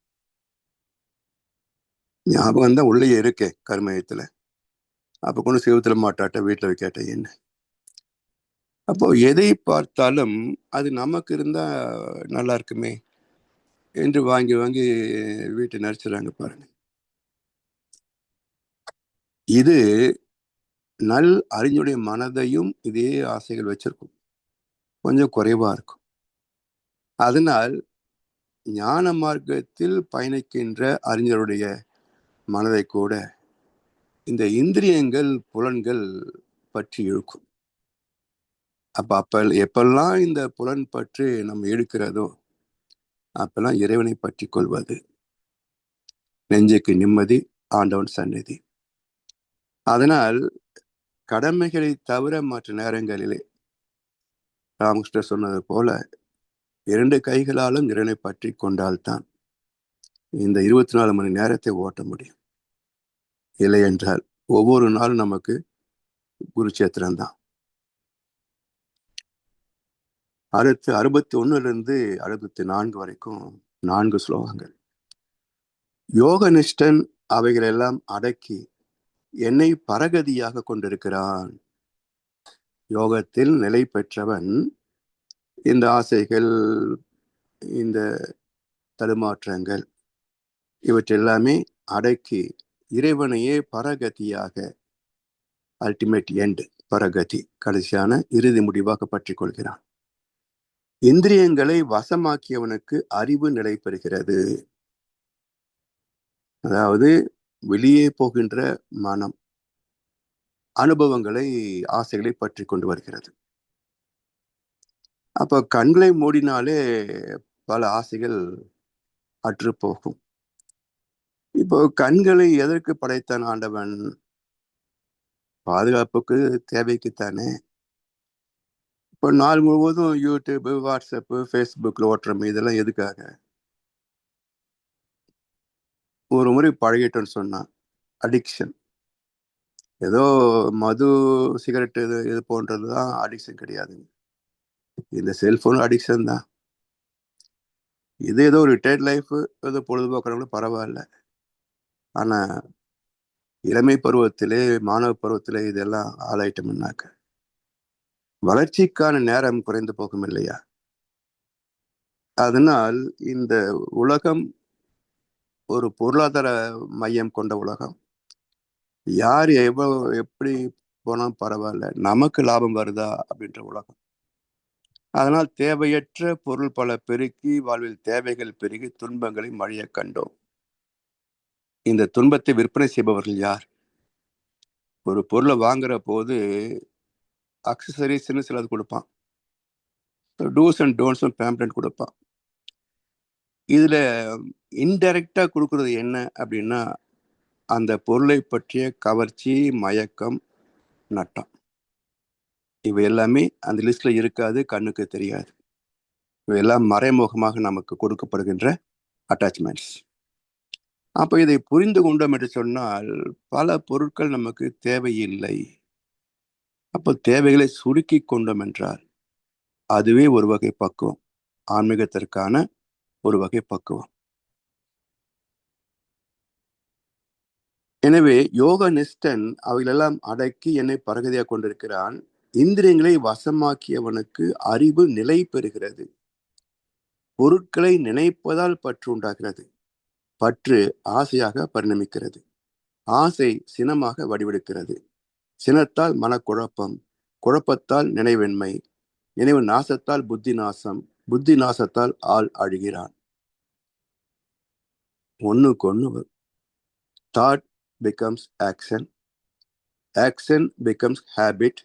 ஞாபகம் தான் உள்ளே இருக்கே கர்மயத்துல, அப்போ கொண்டு செவுத்துல மாட்டாட்ட வீட்டில் வைக்காட்ட என்ன. அப்போ எதை பார்த்தாலும் அது நமக்கு இருந்தா நல்லா இருக்குமே என்று வாங்கி வாங்கி வீட்டை நடிச்சுறாங்க பாருங்க. இது நல் அறிஞருடைய மனதையும் இதே ஆசைகள் வச்சிருக்கும், கொஞ்சம் குறைவா இருக்கும். அதனால் ஞான மார்க்கத்தில் பயணிக்கின்ற அறிஞருடைய மனதை கூட இந்த இந்திரியங்கள் புலன்கள் பற்றி இழுக்கும். அப்ப எப்பெல்லாம் இந்த புலன் பற்றி நம்ம இழுக்கிறதோ அப்பெல்லாம் இறைவனை பற்றி கொள்வது, நெஞ்சுக்கு நிம்மதி, ஆண்டவன் சந்நிதி. அதனால் கடமைகளை தவிர மற்ற நேரங்களிலே ராமகிருஷ்ணர் சொன்னது போல 2 கைகளாலும் இறைவனை பற்றி கொண்டால்தான் இந்த 24 மணி நேரத்தை ஓட்ட முடியும். இல்லை என்றால் ஒவ்வொரு நாளும் நமக்கு குருச்சேத்திரம் தான். அடுத்து 61 64 வரைக்கும் 4 ஸ்லோகங்கள். யோக நிஷ்டன் அவைகளெல்லாம் அடக்கி என்னை பரகதியாக கொண்டிருக்கிறான். யோகத்தில் நிலை பெற்றவன் இந்த ஆசைகள், இந்த தடுமாற்றங்கள் இவற்றெல்லாமே அடக்கி இறைவனையே பரகதியாக, அல்டிமேட் எண்ட், பரகதி, கடைசியான இறுதி முடிவாக பற்றி கொள்கிறான். இந்திரியங்களை வசமாக்கியவனுக்கு அறிவு நிலை பெறுகிறது. அதாவது வெளியே போகின்ற மனம் அனுபவங்களை, ஆசைகளை பற்றி கொண்டு வருகிறது. அப்ப கண்களை மூடினாலே பல ஆசைகள் அற்று போகும். இப்போ கண்களை எதற்கு படைத்தான் ஆண்டவன்? பாதுகாப்புக்கு, தேவைக்குத்தானே. இப்போ நாள் முழுவதும் யூடியூப், வாட்ஸ்அப்பு, ஃபேஸ்புக்கில் ஓட்டுறோம், இதெல்லாம் எதுக்காக? ஒரு முறை பழகிட்டோன்னு சொன்னான், அடிக்ஷன். ஏதோ மது, சிகரெட் இது போன்றது தான் அடிக்ஷன் கிடையாதுங்க. இந்த செல்போன் அடிக்ஷன் தான். இது ஏதோ ரிட்டையர்ட் லைஃப், ஏதோ பொழுதுபோக்குறவங்களும் பரவாயில்ல. ஆனா இளமை பருவத்திலே, மாணவ பருவத்திலே இதெல்லாம் ஆளாயிட்டோம்னாக்க வளர்ச்சிக்கான நேரம் குறைந்து போகும் இல்லையா? அதனால் இந்த உலகம் ஒரு பொருளாதார மையம் கொண்ட உலகம். யார் எப்படி போனாலும் பரவாயில்ல, நமக்கு லாபம் வருதா அப்படின்ற உலகம். அதனால் தேவையற்ற பொருள் பல பெருக்கி வாழ்வில் தேவைகள் பெருகி துன்பங்களை மழிய கண்டோம். இந்த துன்பத்தை விற்பனை செய்பவர்கள் யார்? ஒரு பொருளை வாங்குற போது அக்சசரிஸ்ன்னு சிலது கொடுப்பான், டூஸ் அண்ட் டோன்ட்ஸ் பேம்ப்ளெட் கொடுப்பான். இதுல இன்டைரக்டா கொடுக்கறது என்ன அப்படின்னா, அந்த பொருளை பற்றிய கவர்ச்சி, மயக்கம், நட்டம், இவை எல்லாமே அந்த லிஸ்ட்ல இருக்காது, கண்ணுக்கு தெரியாது. இவையெல்லாம் மறைமுகமாக நமக்கு கொடுக்கப்படுகின்ற அட்டாச்மெண்ட்ஸ். அப்ப இதை புரிந்து கொண்டோம் என்று சொன்னால் பல பொருட்கள் நமக்கு தேவையில்லை. அப்போ தேவைகளை சுருக்கி கொண்டோம் என்றால் அதுவே ஒரு வகை பக்குவம், ஆன்மீகத்திற்கான ஒரு வகை பக்குவம். எனவே யோக நிஷ்டன் அவைகளெல்லாம் அடக்கி என்னை பரகதியாக கொண்டிருக்கிறான். இந்திரியங்களை வசமாக்கியவனுக்கு அறிவு நிலை பெறுகிறது. பொருட்களை நினைப்பதால் பற்று உண்டாகிறது. பற்று ஆசையாக பரிணமிக்கிறது. ஆசை சினமாக வடிவெடுக்கிறது. சினத்தால் மனக்குழப்பம், குழப்பத்தால் நினைவின்மை, நினைவு நாசத்தால் புத்தி நாசம், புத்தி நாசத்தால் ஆள் அழுகிறான். ஒண்ணுக்கு ஒண்ணு. Thought becomes action, action becomes habit,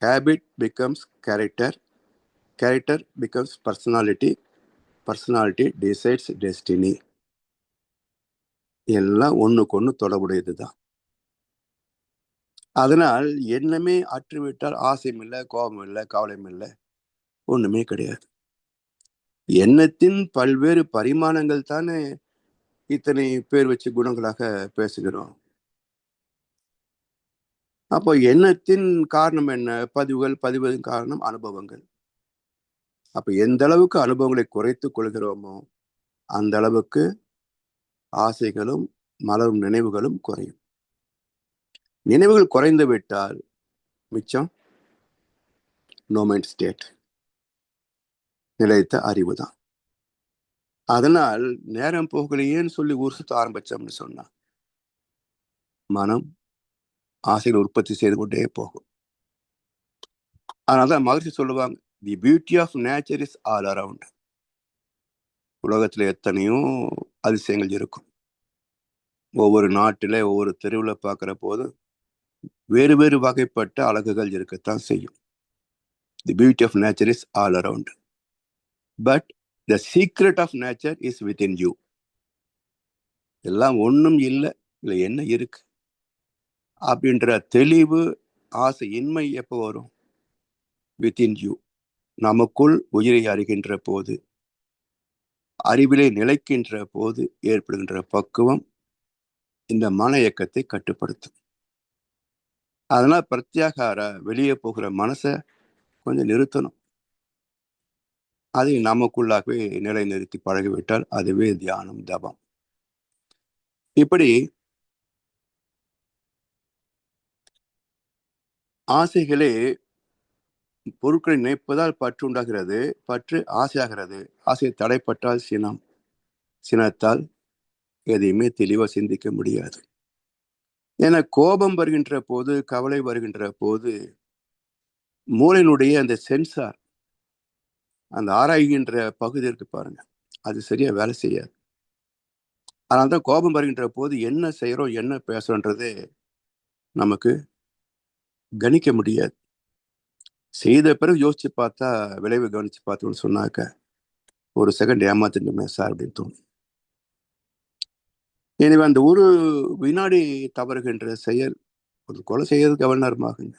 habit becomes character, character becomes personality, personality decides destiny. எல்லாம் ஒண்ணுக்கு ஒண்ணு தொடர்புடையதுதான். அதனால் எண்ணமே அற்றுவிட்டால் ஆசையும் இல்லை, கோபம் இல்லை, கவலையும் இல்லை, ஒண்ணுமே கிடையாது. எண்ணத்தின் பல்வேறு பரிமாணங்கள் தானே இத்தனை பேர் வச்சு குணங்களாக பேசுகிறோம். அப்போ எண்ணத்தின் காரணம் என்ன? பதிவுகளின் காரணம் அனுபவங்கள். அப்ப எந்த அளவுக்கு அனுபவங்களை குறைத்துக் கொள்கிறோமோ அந்த அளவுக்கு ஆசைகளும் மலரும் நினைவுகளும் குறையும். நினைவுகள் குறைந்து விட்டால் மிச்சம் நோ மைண்ட் ஸ்டேட், நிலைத்த அறிவு தான். அதனால் நேரம் போகலையேன்னு சொல்லி ஊர் சுத்த ஆரம்பிச்சோம்னு சொன்னா மனம் ஆசைகள் உற்பத்தி செய்து கொண்டே போகும். அதனாலதான் மகிழ்ச்சி சொல்லுவாங்க, the beauty of nature is all around. உலகத்துல எத்தனையோ அதிசயங்கள் இருக்கும். ஒவ்வொரு நாட்டில ஒவ்வொரு தெருவில் பார்க்கிற போது வேறு வேறு வகைப்பட்ட அழகுகள் இருக்கத்தான் செய்யும். The beauty of nature is all around, but the secret of nature is within you. எல்லாம் ஒன்றும் இல்லை, இல்லை என்ன இருக்கு அப்படின்ற தெளிவு, ஆசை இன்மை எப்போ வரும்? Within you. நமக்குள் உயிரை அறிகின்ற போது, அறிவிலே நிலைக்கின்ற போது ஏற்படுகின்ற பக்குவம் இந்த மன இயக்கத்தை கட்டுப்படுத்தும். அதனால பிரத்யாகார வெளியே போகிற மனசை கொஞ்சம் நிறுத்தணும். அதை நமக்குள்ளாகவே நிலைநிறுத்தி பழகிவிட்டால் அதுவே தியானம், தபம். இப்படி ஆசைகளே பொருட்களை நினைப்பதால் பற்று உண்டாகிறது, பற்று ஆசையாகிறது, ஆசை தடைப்பட்டால் சினம், சினத்தால் எதையுமே தெளிவா சிந்திக்க முடியாது. ஏன்னா கோபம் வருகின்ற போது, கவலை வருகின்ற போது மூளையினுடைய அந்த சென்சார், அந்த ஆராய்கின்ற பகுதி இருக்கு பாருங்க, அது சரியா வேலை செய்யாது. அதனால்தான் கோபம் வருகின்ற போது என்ன செய்யறோம், என்ன பேசுறோன்றது நமக்கு கணிக்க முடியாது. செய்த பிறகு யோசிச்சு பார்த்தா, விளைவு கவனிச்சு பார்த்தோம்னு சொன்னாக்க ஒரு செகண்ட் ஏமாத்திட்டுமே சார் அப்படின்னு தோணும். எனவே அந்த ஒரு வினாடி தவறுகின்ற செயல் ஒரு கொலை செய்யறதுக்கு எவ்வளவு நேரமாகுங்க?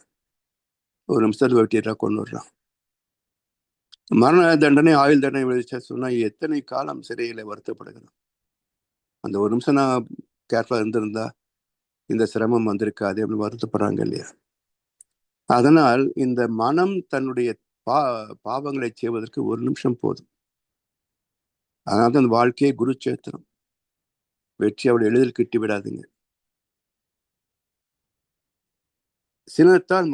ஒரு நிமிஷத்துல வெட்டிடுறா, கொண்டுடுறான். மரண தண்டனை, ஆயுள் தண்டனை விளைவிச்சா சொன்னா எத்தனை காலம் சிறையில வருத்தப்படுகிறோம். அந்த ஒரு நிமிஷம் நான் கேர்ஃபுல்லா இருந்திருந்தா இந்த சிரமம் வந்திருக்காது அப்படின்னு வருத்தப்படுறாங்க இல்லையா? அதனால் இந்த மனம் தன்னுடைய பாவங்களை செய்வதற்கு ஒரு நிமிஷம் போதும். அதனால தான் வாழ்க்கையை குருச்சேத்திரம். வெற்றி அவள் எளிதில் கிட்டி விடாதுங்க. சினத்தால்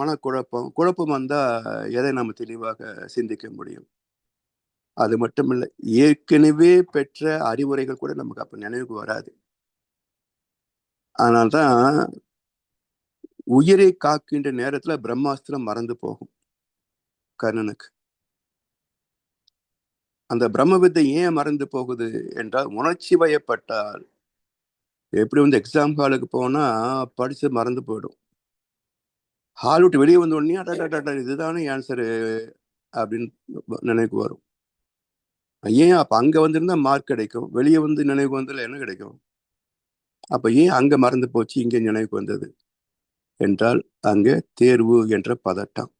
குழப்பம் வந்தா எதை நம்ம தெளிவாக சிந்திக்க முடியும்? அது மட்டும் இல்லை, ஏற்கனவே பெற்ற அறிவுரைகள் கூட நமக்கு அப்ப நினைவுக்கு வராது. அதனால்தான் உயிரை காக்கின்ற நேரத்துல பிரம்மாஸ்திரம் மறந்து போகும் கர்ணனுக்கு. அந்த பிரம்ம வித்தை ஏன் மறந்து போகுது என்றால், உணர்ச்சி வயப்பட்டால் எப்படி எக்ஸாம் ஹாலுக்கு போனா படிச்சு மறந்து போயிடும். ஹால் விட்டு வெளியே வந்த உடனே இதுதானே ஆன்சரு அப்படின்னு நினைவுக்கு வரும். ஏன் அப்ப அங்க வந்திருந்தா மார்க் கிடைக்கும், வெளியே வந்து நினைவுக்கு வந்ததுல என்ன கிடைக்கும்? அப்ப ஏன் அங்க மறந்து போச்சு, இங்க நினைவுக்கு வந்தது என்றால் அங்க தேர்வு என்ற பதட்டம்.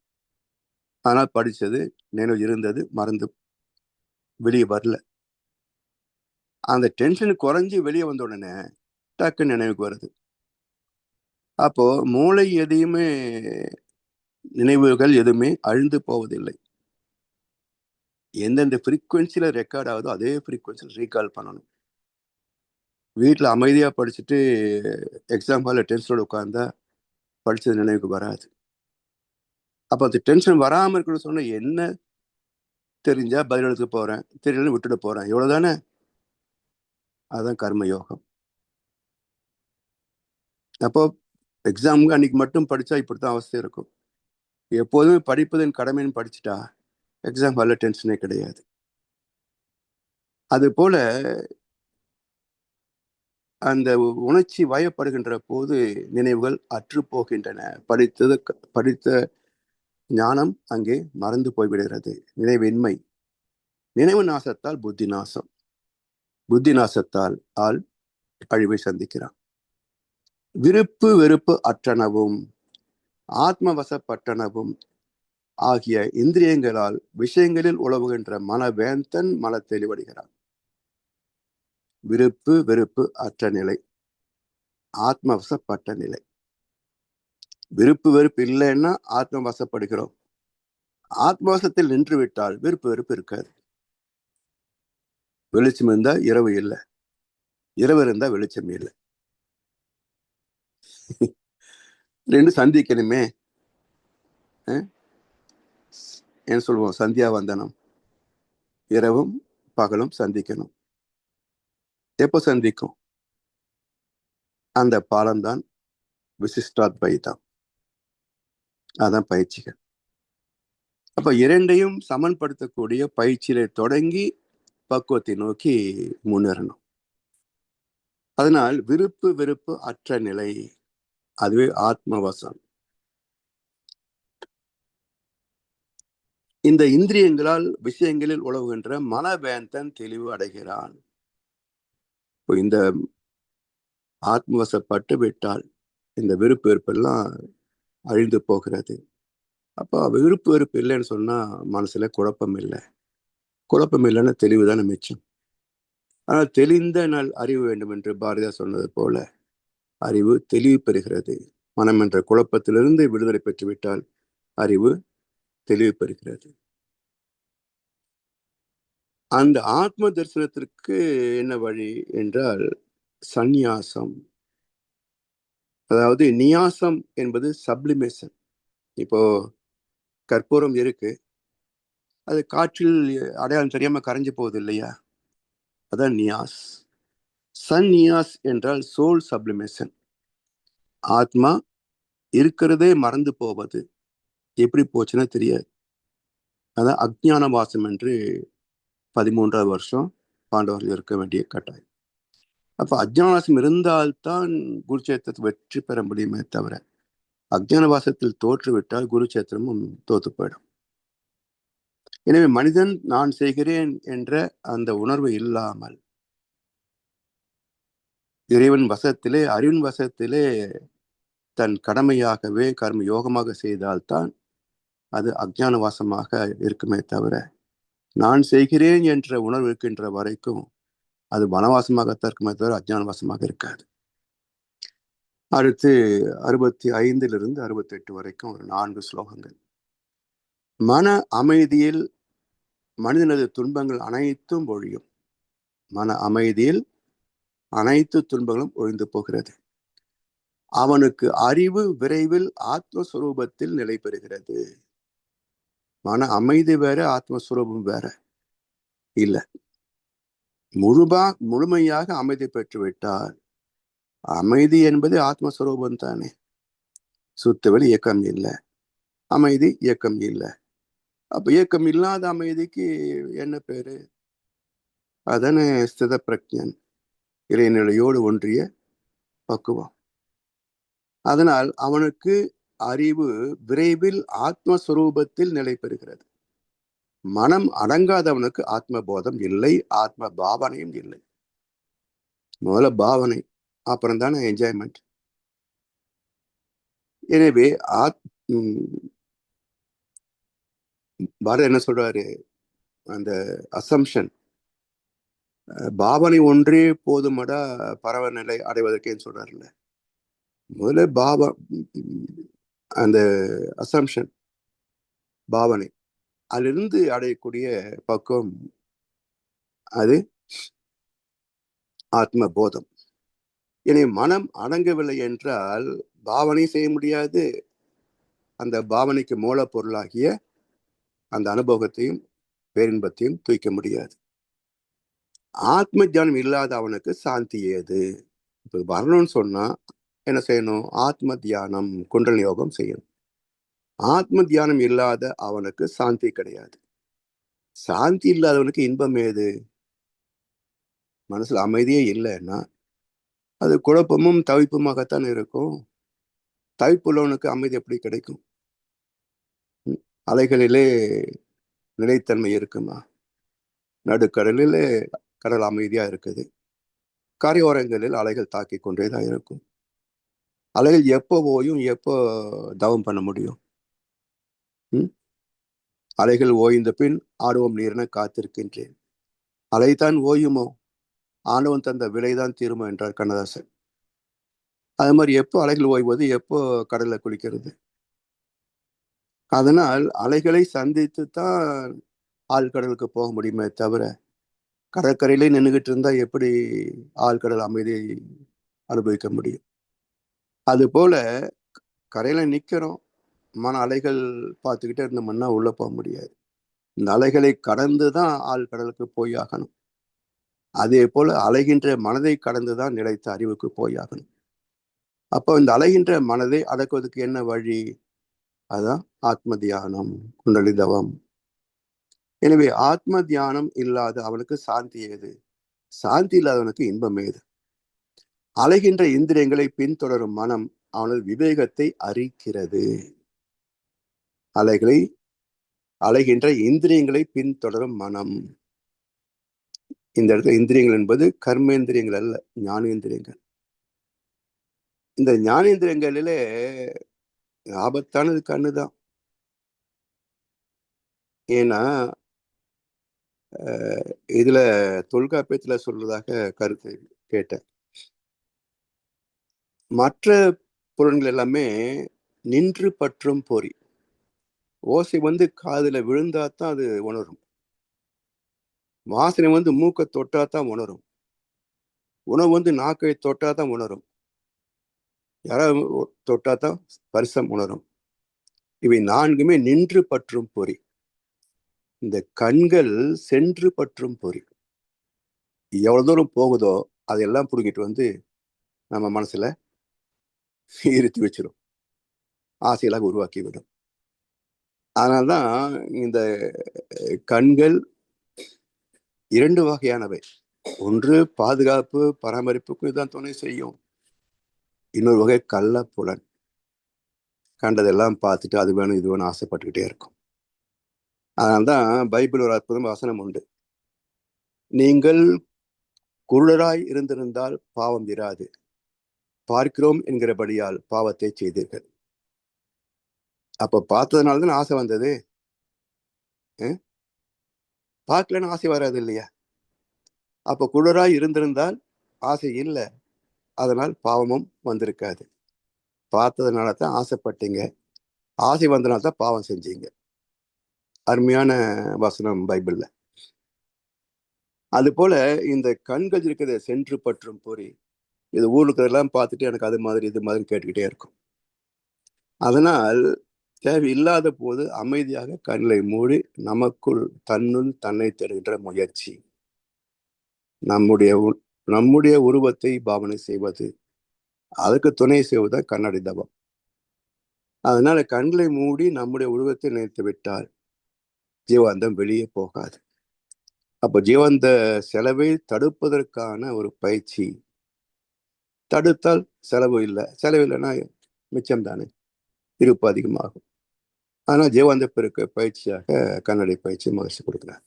ஆனால் படிச்சது நினைவு இருந்தது, மறந்து வெளியே வரல. அந்த டென்ஷன் குறைஞ்சி வெளியே வந்த உடனே டக்குன்னு நினைவுக்கு வருது. அப்போ மூளை எதையுமே, நினைவுகள் எதுவுமே அழிந்து போவதில்லை. எந்தெந்த ஃப்ரீக்குவென்சில ரெக்கார்ட் ஆகுதோ அதே ஃப்ரீக்குவென்சியில் ரீகால் பண்ணணும். வீட்டில் அமைதியா படிச்சுட்டு எக்ஸாம் ஹாலில் டென்ஷனோட உட்கார்ந்தா படிச்சது நினைவுக்கு வராது. அப்போ அந்த டென்ஷன் வராமல் இருக்கணும்னு சொன்னா என்ன தெரிஞ்சா பதில் எடுத்து போறேன், தெரியலன்னு விட்டுட்டு போறேன், இவ்வளவுதானே. அதுதான் கர்ம யோகம். அப்போ எக்ஸாமுக்கு அன்னைக்கு மட்டும் படிச்சா இப்படித்தான் அவஸ்தை இருக்கும். எப்போதுமே படிப்பதன் கடமைன்னு படிச்சுட்டா எக்ஸாம் ஹாலில் டென்ஷனே கிடையாது. அது போல அந்த உணர்ச்சி வயப்படுகின்ற போது நினைவுகள் அற்று போகின்றன. படித்த ஞானம் அங்கே மறந்து போய்விடுகிறது. நினைவின்மை. நினைவு நாசத்தால் புத்தி நாசம், புத்தி நாசத்தால் ஆள் அழிவை சந்திக்கிறான். விருப்பு வெறுப்பு அற்றனவும் ஆத்மவசப்பட்டனவும் ஆகிய இந்திரியங்களால் விஷயங்களில் உழவுகின்ற மனவேந்தன் மன தெளிவடைகிறான். விருப்பு வெறுப்பு அற்ற நிலை, ஆத்மவசப்பட்ட நிலை. விருப்பு வெறுப்பு இல்லைன்னா ஆத்மவசப்படுகிறோம். ஆத்மவசத்தில் நின்று விட்டால் விருப்பு வெறுப்பு இருக்காது. வெளிச்சம் இருந்தா இரவு இல்லை, இரவு இருந்தா வெளிச்சம் இல்லை. ரெண்டு சந்திக்கணுமே. என்ன சொல்லுவோம்? சந்தியாவந்தனம். இரவும் பகலும் சந்திக்கணும். எப்போ சந்திக்கும்? அந்த பாலம்தான் விசிஷ்டாத்வைதம். அதான் பயிற்சிகள். அப்ப இரண்டையும் சமன்படுத்தக்கூடிய பயிற்சியில தொடங்கி பக்குவத்தை நோக்கி முன்னேறணும். அதனால் விருப்பு வெறுப்பு அற்ற நிலை, அதுவே ஆத்மவசம். இந்த இந்திரியங்களால் விஷயங்களில் உழவுகின்ற மனவேந்தன் தெளிவு அடைகிறான். இந்த ஆத்மவசப்பட்டு விட்டால் இந்த விருப்பு வெறுப்பெல்லாம் அழிந்து போகிறது. அப்போ விருப்பு வெறுப்பு இல்லைன்னு சொன்னா மனசுல குழப்பம் இல்லை. குழப்பம் இல்லைன்னா தெளிவு தானே மிச்சம். ஆனால் தெளிந்த நாள் அறிவு வேண்டும் என்று பாரதியார் சொன்னது போல அறிவு தெளிவு பெறுகிறது. மனம் என்ற குழப்பத்திலிருந்து விடுதலை பெற்றுவிட்டால் அறிவு தெளிவு பெறுகிறது. அந்த ஆத்ம தரிசனத்திற்கு என்ன வழி என்றால் சந்நியாசம். அதாவது நியாசம் என்பது சப்ளிமேஷன். இப்போ கற்பூரம் இருக்கு, அது காற்றில் அடையாளம் தெரியாம கரைஞ்சு போகுது இல்லையா? அதான் நியாஸ். சந்நியாஸ் என்றால் சோல் சப்ளிமேஷன். ஆத்மா இருக்கிறதே மறந்து போவது. எப்படி போச்சுன்னா தெரியாது. அதான் அஜ்ஞான வாசம் என்று 13வது வருஷம் பாண்டவர்கள் இருக்க வேண்டிய கட்டாயம். அப்ப அஜ்ஞானவாசம் இருந்தால்தான் குருச்சேத்திரத்தை வெற்றி பெற முடியுமே தவிர அஜ்ஞானவாசத்தில் தோற்றுவிட்டால் குருச்சேத்திரமும் தோத்து போயிடும். எனவே மனிதன் நான் செய்கிறேன் என்ற அந்த உணர்வு இல்லாமல் இறைவன் வசத்திலே, அறிவின் வசத்திலே தன் கடமையாகவே கர்ம யோகமாக செய்தால்தான் அது அஜ்ஞானவாசமாக இருக்குமே தவிர நான் செய்கிறேன் என்ற உணர்வு இருக்கின்ற வரைக்கும் அது வனவாசமாகத்தான் இருக்குமே தவிர அஜ்ஞானவாசமாக இருக்காது. அடுத்து 65 68 வரைக்கும் ஒரு 4 ஸ்லோகங்கள். மன அமைதியில் மனிதனது துன்பங்கள் அனைத்தும் ஒழியும். மன அமைதியில் அனைத்து துன்பங்களும் ஒழிந்து போகிறது. அவனுக்கு அறிவு விரைவில் ஆத்மஸ்வரூபத்தில் நிலை பெறுகிறது. மன அமைதி வேற, ஆத்மஸ்வரூபம் வேற இல்ல. முழுமையாக அமைதி பெற்றுவிட்டால் அமைதி என்பது ஆத்மஸ்வரூபம் தானே. சுத்தவெளி இயக்கம் இல்லை, அமைதி இயக்கம் இல்லை. அப்ப இயக்கம் இல்லாத அமைதிக்கு என்ன பேரு? அதனை ஸ்தித பிரக்ஞன், இறைநிலையோடு ஒன்றிய பக்குவம். அதனால் அவனுக்கு அறிவு விரைவில் ஆத்மஸ்வரூபத்தில் நிலை பெறுகிறது. மனம் அடங்காதவனுக்கு ஆத்ம போதம் இல்லை, ஆத்ம பாவனையும் இல்லை. முதல்ல பாவனை, அப்புறம் தானே என்ஜாய்மெண்ட். எனவே பாரதி என்ன சொல்றாரு? அந்த அசம்ஷன், பாவனை ஒன்றே போதுமடா பரவநிலை அடைவதற்கேன்னு சொல்றாருல்ல. முதல்ல அந்த அசம்ஷன், பாவனை, அதிலிருந்து அடையக்கூடிய பக்குவம் அது ஆத்ம போதம். எனவே மனம் அடங்கவில்லை என்றால் பாவனை செய்ய முடியாது. அந்த பாவனைக்கு மூலப்பொருளாகிய அந்த அனுபவத்தையும் பேரின்பத்தையும் தூக்க முடியாது. ஆத்ம தியானம் இல்லாத அவனுக்கு சாந்தி ஏது? இப்ப வரணும்னு சொன்னா என்ன செய்யணும்? ஆத்ம தியானம், குண்டலினி யோகம் செய்யணும். ஆத்ம தியானம் இல்லாத அவனுக்கு சாந்தி கிடையாது. சாந்தி இல்லாதவனுக்கு இன்பம் ஏது? மனசுல அமைதியே இல்லைன்னா அது குழப்பமும் தவிப்புமாகத்தான் இருக்கும். தவிப்புள்ளவனுக்கு அமைதி எப்படி கிடைக்கும்? அலைகளிலே நிலைத்தன்மை இருக்குமா? நடுக்கடலிலே கடல் அமைதியா இருக்குது, கரையோரங்களில் அலைகள் தாக்கி கொண்டேதான் இருக்கும். அலைகள் எப்போ ஓயும், எப்போ தவம் பண்ண முடியும்? அலைகள் ஓய்ந்த பின் ஆடுவோம் நீரென காத்திருக்கின்றேன். அலைதான் ஓயுமோ? ஆண்டவன் தந்த விலைதான் தீருமோ என்றார் கண்ணதாசன். அது மாதிரி எப்போ அலைகள் ஓய்வது, எப்போ கடல்ல குளிக்கிறது? அதனால் அலைகளை சந்தித்து தான் ஆழ்கடலுக்கு போக முடியுமே தவிர கடற்கரையிலே நின்றுகிட்டு இருந்தா எப்படி ஆழ்கடல் அமைதியை அனுபவிக்க முடியும்? அது போல கரையில நிக்கிறோம். மன அலைகள் பார்த்துக்கிட்டே இருந்தோம்னா உள்ள போக முடியாது. இந்த அலைகளை கடந்து தான் ஆழ்கடலுக்கு போய் ஆகணும். அதே போல அலைகின்ற மனதை கடந்து தான் நிலைத்த அறிவுக்கு போய் ஆகணும். அப்போ இந்த அலைகின்ற மனதை அடக்குவதற்கு என்ன வழி? அதான் ஆத்ம தியானம், குண்டலி தவம். எனவே ஆத்ம தியானம் இல்லாத அவனுக்கு சாந்தி ஏது? சாந்தி இல்லாதவனுக்கு இன்பம் ஏது? அலைகின்ற இந்திரியங்களை பின்தொடரும் மனம் அவனது விவேகத்தை அறிக்கிறது. அலைகின்ற இந்திரியங்களை பின்தொடரும் மனம். இந்த இடத்துல இந்திரியங்கள் என்பது கர்மேந்திரியங்கள் அல்ல, ஞானேந்திரியங்கள். இந்த ஞானேந்திரியங்களிலே ஆபத்தானது கண்ணுதான். ஏன்னா இதுல தொல்காப்பியத்துல சொல்றதாக கருத்து கேட்டேன். மற்ற பொருள்கள் எல்லாமே நின்று பற்றும் பொறி. ஓசை காதுல விழுந்தாதான் அது உணரும். வாசனை மூக்கை தொட்டாதான் உணரும். உணவு நாக்கை தொட்டாதான் உணரும். யாராவது தொட்டாதான் ஸ்பர்சம் உணரும். இவை நான்குமே நின்று பற்றும் பொறி. இந்த கண்கள் சென்று பற்றும் பொறி. எவ்வளவு தூரம் போகுதோ அதெல்லாம் புடுங்கிட்டு நம்ம மனசுல இருத்தி வச்சிடும், ஆசைகளாக உருவாக்கி விடும். அதனால்தான் இந்த கண்கள் இரண்டு வகையானவை. ஒன்று பாதுகாப்பு பராமரிப்புக்கு இதுதான் துணை செய்யும். இன்னொரு வகை கள்ள புலன். கண்டதெல்லாம் பார்த்துட்டு அது வேணும் இது வேணும் ஆசைப்பட்டுக்கிட்டே இருக்கும். அதனால்தான் பைபிள் ஒரு அற்புதம் வசனம் உண்டு. நீங்கள் குருடராய் இருந்திருந்தால் பாவம் இராது, பார்க்கிறோம் என்கிறபடியால் பாவத்தை செய்தீர்கள். அப்ப பார்த்ததுனாலதான் ஆசை வந்தது. பார்க்கலன்னு ஆசை வராது இல்லையா? அப்ப குருடராய் இருந்திருந்தால் ஆசை இல்லை, அதனால் பாவமும் வந்திருக்காது. பார்த்ததுனால தான் ஆசைப்பட்டீங்க, ஆசை வந்தனால தான் பாவம் செஞ்சீங்க. அருமையான வசனம் பைபிள்ல. அது போல இந்த கண்கள் இருக்கிறத சென்று பற்றும் பொறி. இது ஊருக்கு எல்லாம் பார்த்துட்டு எனக்கு அது மாதிரி இது மாதிரி கேட்டுக்கிட்டே இருக்கும். அதனால் தேவையில்லாத போது அமைதியாக கண்களை மூடி நமக்குள் தன்னை தேடுகின்ற முயற்சி, நம்முடைய உருவத்தை பாவனை செய்வது, அதுக்கு துணை செய்வதுதான் கண்ணாடி தவம். அதனால கண்களை மூடி நம்முடைய உருவத்தை நினைத்து விட்டால் ஜீவாந்தம் வெளியே போகாது. அப்போ ஜீவாந்த செலவை தடுப்பதற்கான ஒரு பயிற்சி. தடுத்தால் செலவு இல்லை, செலவு இல்லைன்னா மிச்சம் தானே, இருப்பு அதிகமாகும். ஆனா ஜீவாந்த பெருக்க பயிற்சியாக கண்ணாடி பயிற்சி மகிழ்ச்சி கொடுக்கிறார்.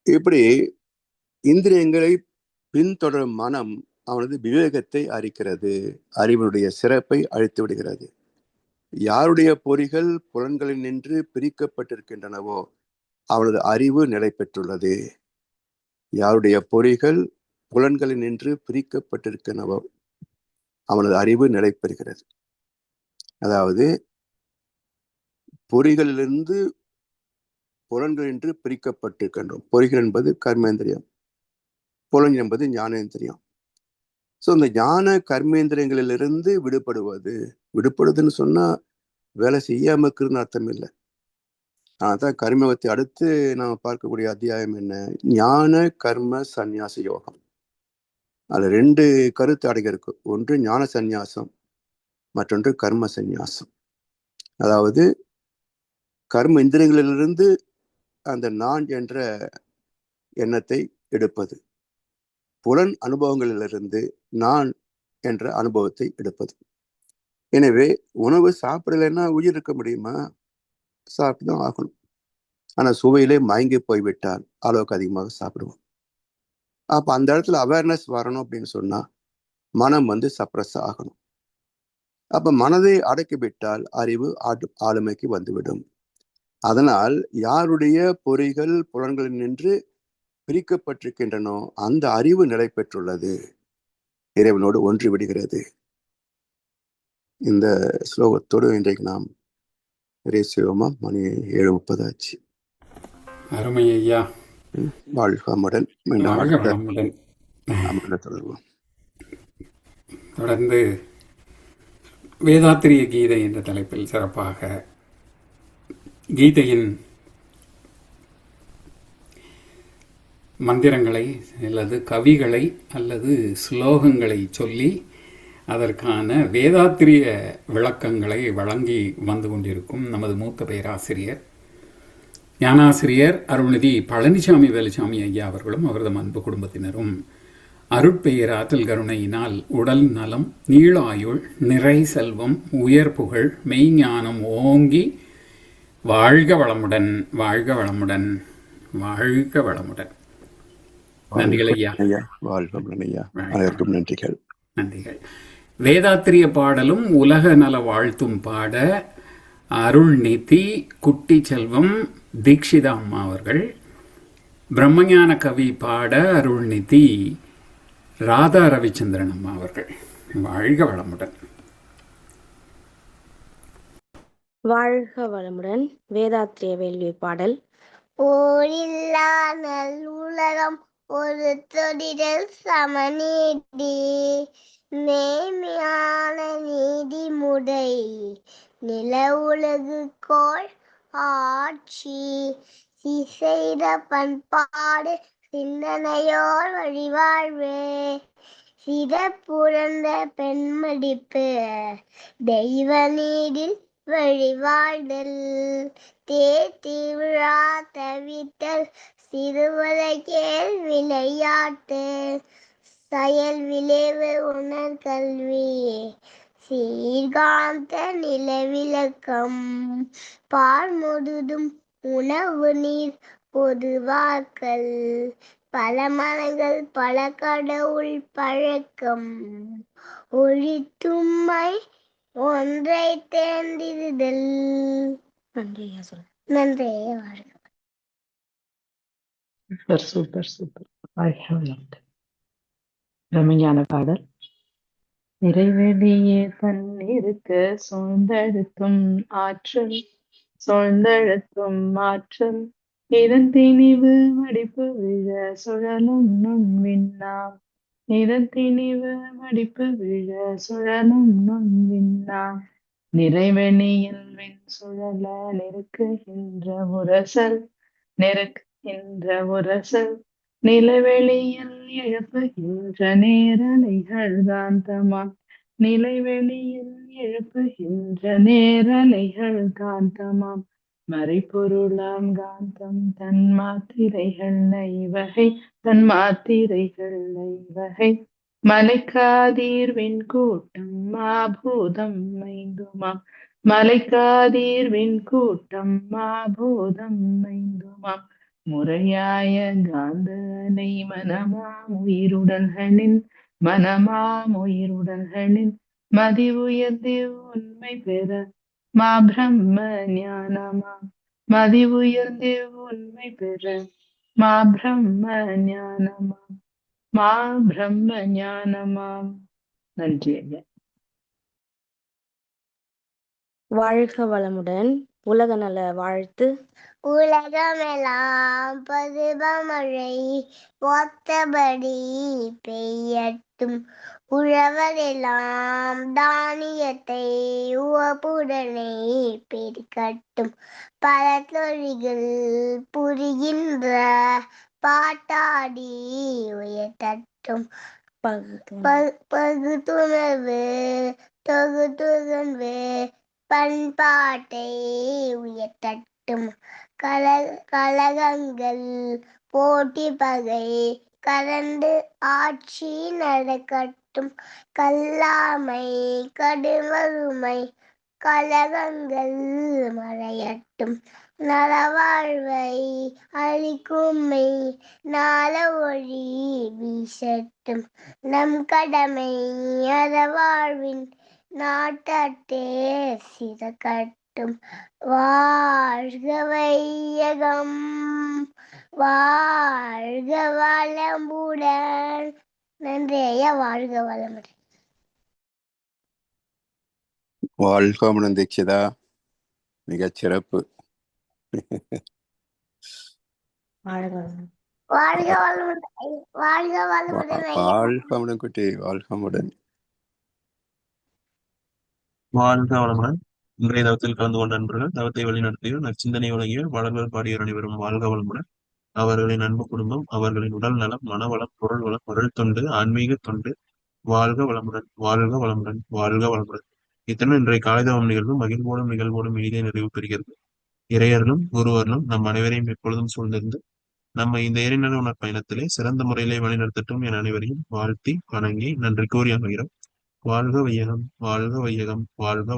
இப்படி இந்திரியங்களை பின்தொடரும் மனம் அவனது விவேகத்தை அறிக்கிறது, அறிவனுடைய சிறப்பை அழித்து விடுகிறது. யாருடைய பொறிகள் புலன்களில் நின்று பிரிக்கப்பட்டிருக்கின்றனவோ அவனது அறிவு நிலை பெற்றுள்ளது. யாருடைய பொறிகள் புலன்களில் நின்று பிரிக்கப்பட்டிருக்கின்றனவோ அவனது அறிவு நிலை பெறுகிறது. அதாவது பொறிகளிலிருந்து புலன்கள் என்று பிரிக்கப்பட்டிருக்கின்றோம். பொறிகள் என்பது கர்மேந்திரியம், புலன் என்பது ஞானேந்திரியம். ஸோ இந்த ஞான கர்மேந்திரியங்களிலிருந்து விடுபடுதுன்னு சொன்னா வேலை செய்யாம இருக்குன்னு அர்த்தம் இல்லை. அதான் கர்மயோகத்தை அடுத்து நாம பார்க்கக்கூடிய அத்தியாயம் என்ன? ஞான கர்ம சந்நியாச யோகம். அதுல 2 கருத்து அடங்கி இருக்கு. ஒன்று ஞான சந்நியாசம், மற்றொன்று கர்ம சந்நியாசம். அதாவது கர்ம இந்திரியங்களிலிருந்து அந்த நான் என்ற எண்ணத்தை எடுப்பது, புலன் அனுபவங்களிலிருந்து நான் என்ற அனுபவத்தை எடுப்பது. எனவே உணவு சாப்பிடலைன்னா உயிர் இருக்க முடியுமா? சாப்பிட்டுதான் ஆகணும். ஆனா சுவையிலே மயங்கி போய்விட்டால் அளவுக்கு அதிகமாக சாப்பிடுவோம். அப்ப அந்த இடத்துல அவேர்னஸ் வரணும் அப்படின்னு சொன்னா மனம் சப்ரஸ் ஆகணும். அப்ப மனதை அடக்கிவிட்டால் அறிவு ஆளுமைக்கு வந்துவிடும். அதனால் யாருடைய பொறிகள் புலன்களில் நின்று பிரிக்கப்பட்டிருக்கின்றனோ அந்த அறிவு நிலை பெற்றுள்ளது, இறைவனோடு ஒன்றி விடுகிறது. இந்த ஸ்லோகத்தோடு இன்றைக்கு நாம் இறைசிவமா மணி 7:30 ஆச்சு. அருமை ஐயா. வாழ்கமுடன். தொடர்ந்து வேதாத்திரிய கீதை என்ற தலைப்பில் சிறப்பாக கீதையின் மந்திரங்களை அல்லது கவிகளை அல்லது ஸ்லோகங்களை சொல்லி அதற்கான வேதாத்திரிய விளக்கங்களை வழங்கி வந்து கொண்டிருக்கும் நமது மூத்த பேராசிரியர் ஞானாசிரியர் அருள்நிதி பழனிசாமி வேலுசாமி ஐயா அவர்களும் அவரது அன்பு குடும்பத்தினரும் அருட்பெயர் ஆற்றல் கருணையினால் உடல் நலம், நீளாயுள், நிறை செல்வம், உயர் புகழ், மெய்ஞானம் ஓங்கி வாழ்க வளமுடன், வாழ்க வளமுடன், வாழ்க வளமுடன். நன்றிகள் ஐயா. வாழ்க வளமுடன் ஐயா. அனைவருக்கும் நன்றிகள். நன்றிகள். வேதாத்திரிய பாடலும் உலக நல வாழ்த்தும் பாட அருள்நிதி குட்டி செல்வம் தீக்ஷிதா அம்மா அவர்கள், பிரம்மஞான கவி பாட அருள்நிதி ராதா ரவிச்சந்திரன் அம்மா அவர்கள். வாழ்க வளமுடன். வாழ்க வளமுடன். வேதாத்திரிய வேள்வி பாடல். ஓரில்லா நல் உலகம் ஒரு தொடிடல் சமநீதி, நேர்மையான நீதி முறை நில உலகு கோள் ஆட்சி, சிசைத பண்பாடு சிந்தனையோர் வழிவாழ்வு, சிறப்புறந்த பெண்மடிப்பு தெய்வ நீடில் வழிவாழ்தல், தேர்த்திவிழா தவித்தல் சிறுவரைக்கேள் விளையாட்டு, செயல் விளைவு உணர் கல்வி சீர்காந்த நிலவிலக்கம், பால் முழுதும் உணவு நீர் பொதுவாக்கல், பல மனங்கள் பல கடவுள் பழக்கம், ஒழித்தும்மை ஒன்றை தேர்ந்திடுதல். நன்றியா சொல்ல. நன்றியா வாழ்க. Super super. பிரம்மஞான பாடல். நிறைவெளியே தன்னிருக்க சூழ்ந்தழுத்தும் ஆற்றல், சூழ்ந்தழுத்தும் ஆற்றல், இதன் திணிவு மடிப்பு விழ சுழலும் நுண் விண்ணாம், இதன் திணிவு மடிப்பு விழ சுழலும் நுண் விண்ணாம், நிறைவெளியில் விண் சுழல நெருக்குகின்ற உரசல், நெருக்குகின்ற உரசல், நிலவெளியில் எழுப்புகின்ற நேரலைகள் காந்தமாம், நிலைவெளியில் எழுப்புகின்ற நேரலைகள் காந்தமாம், மறைப்பொருளாம் காந்தம் தன் மாத்திரைகள் நைவகை, தன் மாத்திரைகள் நைவகை, மலைக்காதீர் விண்கூட்டம் மாபூதம் ஐந்துமாம், மலைக்காதீர் விண்கூட்டம் மாபூதம் ஐந்துமாம், முறையாய காந்தனை மனமாம் உயிருடல்களின், மனமாம் உயிருடல்களின் மதி உயர்ந்து உண்மை பெற மா பிரம்ம ஞானமாம், மதி உயர்ந்து உண்மை பெற மா பிரம்ம ஞானமாம், மா பிரம்ம ஞானமாம். நன்றி ஐயா. வாழ்க வளமுடன். உலக நல வாழ்த்து. உலகமெல்லாம் பருவமழை ஒத்தபடி பெய்யட்டும், உழவரெல்லாம் தானியத்தை உவப்புடனே பெருக்கட்டும், பல தொழில்கள் புரிகின்ற பாட்டாடி உயர்த்தட்டும், பகுத்துணர்வு தொகுத்துணர்வு பண்பாட்டை உயர்த்தட்டும், கலகங்கள் போட்டி பகை கலந்து ஆட்சி நடக்கட்டும், கல்லாமை கடுவறுமை கலகங்கள் மறையட்டும், நலவாழ்வை அளிக்கும்மை நாள ஒளி வீசட்டும், நம் கடமை அறவாழ்வின் நாட்டே சிறக்கட்டும், வாழ்க வையகம், வாழ்க வளமுடன். நன்றி ஐயா. வாழ்க வளமுடன். வாழ்க வளமுடன் தீட்சிதா, மிகச் சிறப்பு. வாழ்க வளமுடன். வாழ்க வளமுடன். வாழ்க வளமுடன். வாழ்க வளமுடன் குட்டி, வாழ்க வளமுடன். வாழ்க வளமுடன். இன்றைய தவத்தில் கலந்து கொண்ட நண்பர்கள், தவத்தை வழிநடத்திய நற்சிந்தனை வழங்கிய வளர்கள் பாடியர் அனைவரும் வாழ்க வளமுடன். அவர்களின் அன்பு குடும்பம், அவர்களின் உடல் நலம், மனவளம், பொருள் வளம், பொருள் தொண்டு, ஆன்மீக தொண்டு, வாழ்க வளமுடன், வாழ்க வளமுடன், வாழ்க வளமுடன். இத்துடன் இன்றைய காலைதவம் நிகழ்வு மகிழ்வோடும் நிகழ்வோடும் இனிதே நிறைவு பெறுகிறது. இறையர்களும் குருவர்களும் நம் அனைவரையும் எப்பொழுதும் சூழ்ந்திருந்து நம்ம இந்த இறைநல உணர் பயணத்திலே சிறந்த முறையிலே வழிநடத்தட்டும் என அனைவரையும் வாழ்த்தி வணங்கி நன்றி கூறி அமைகிறோம். வாழ்க வையகம், வாழ்க வையகம், வாழ்க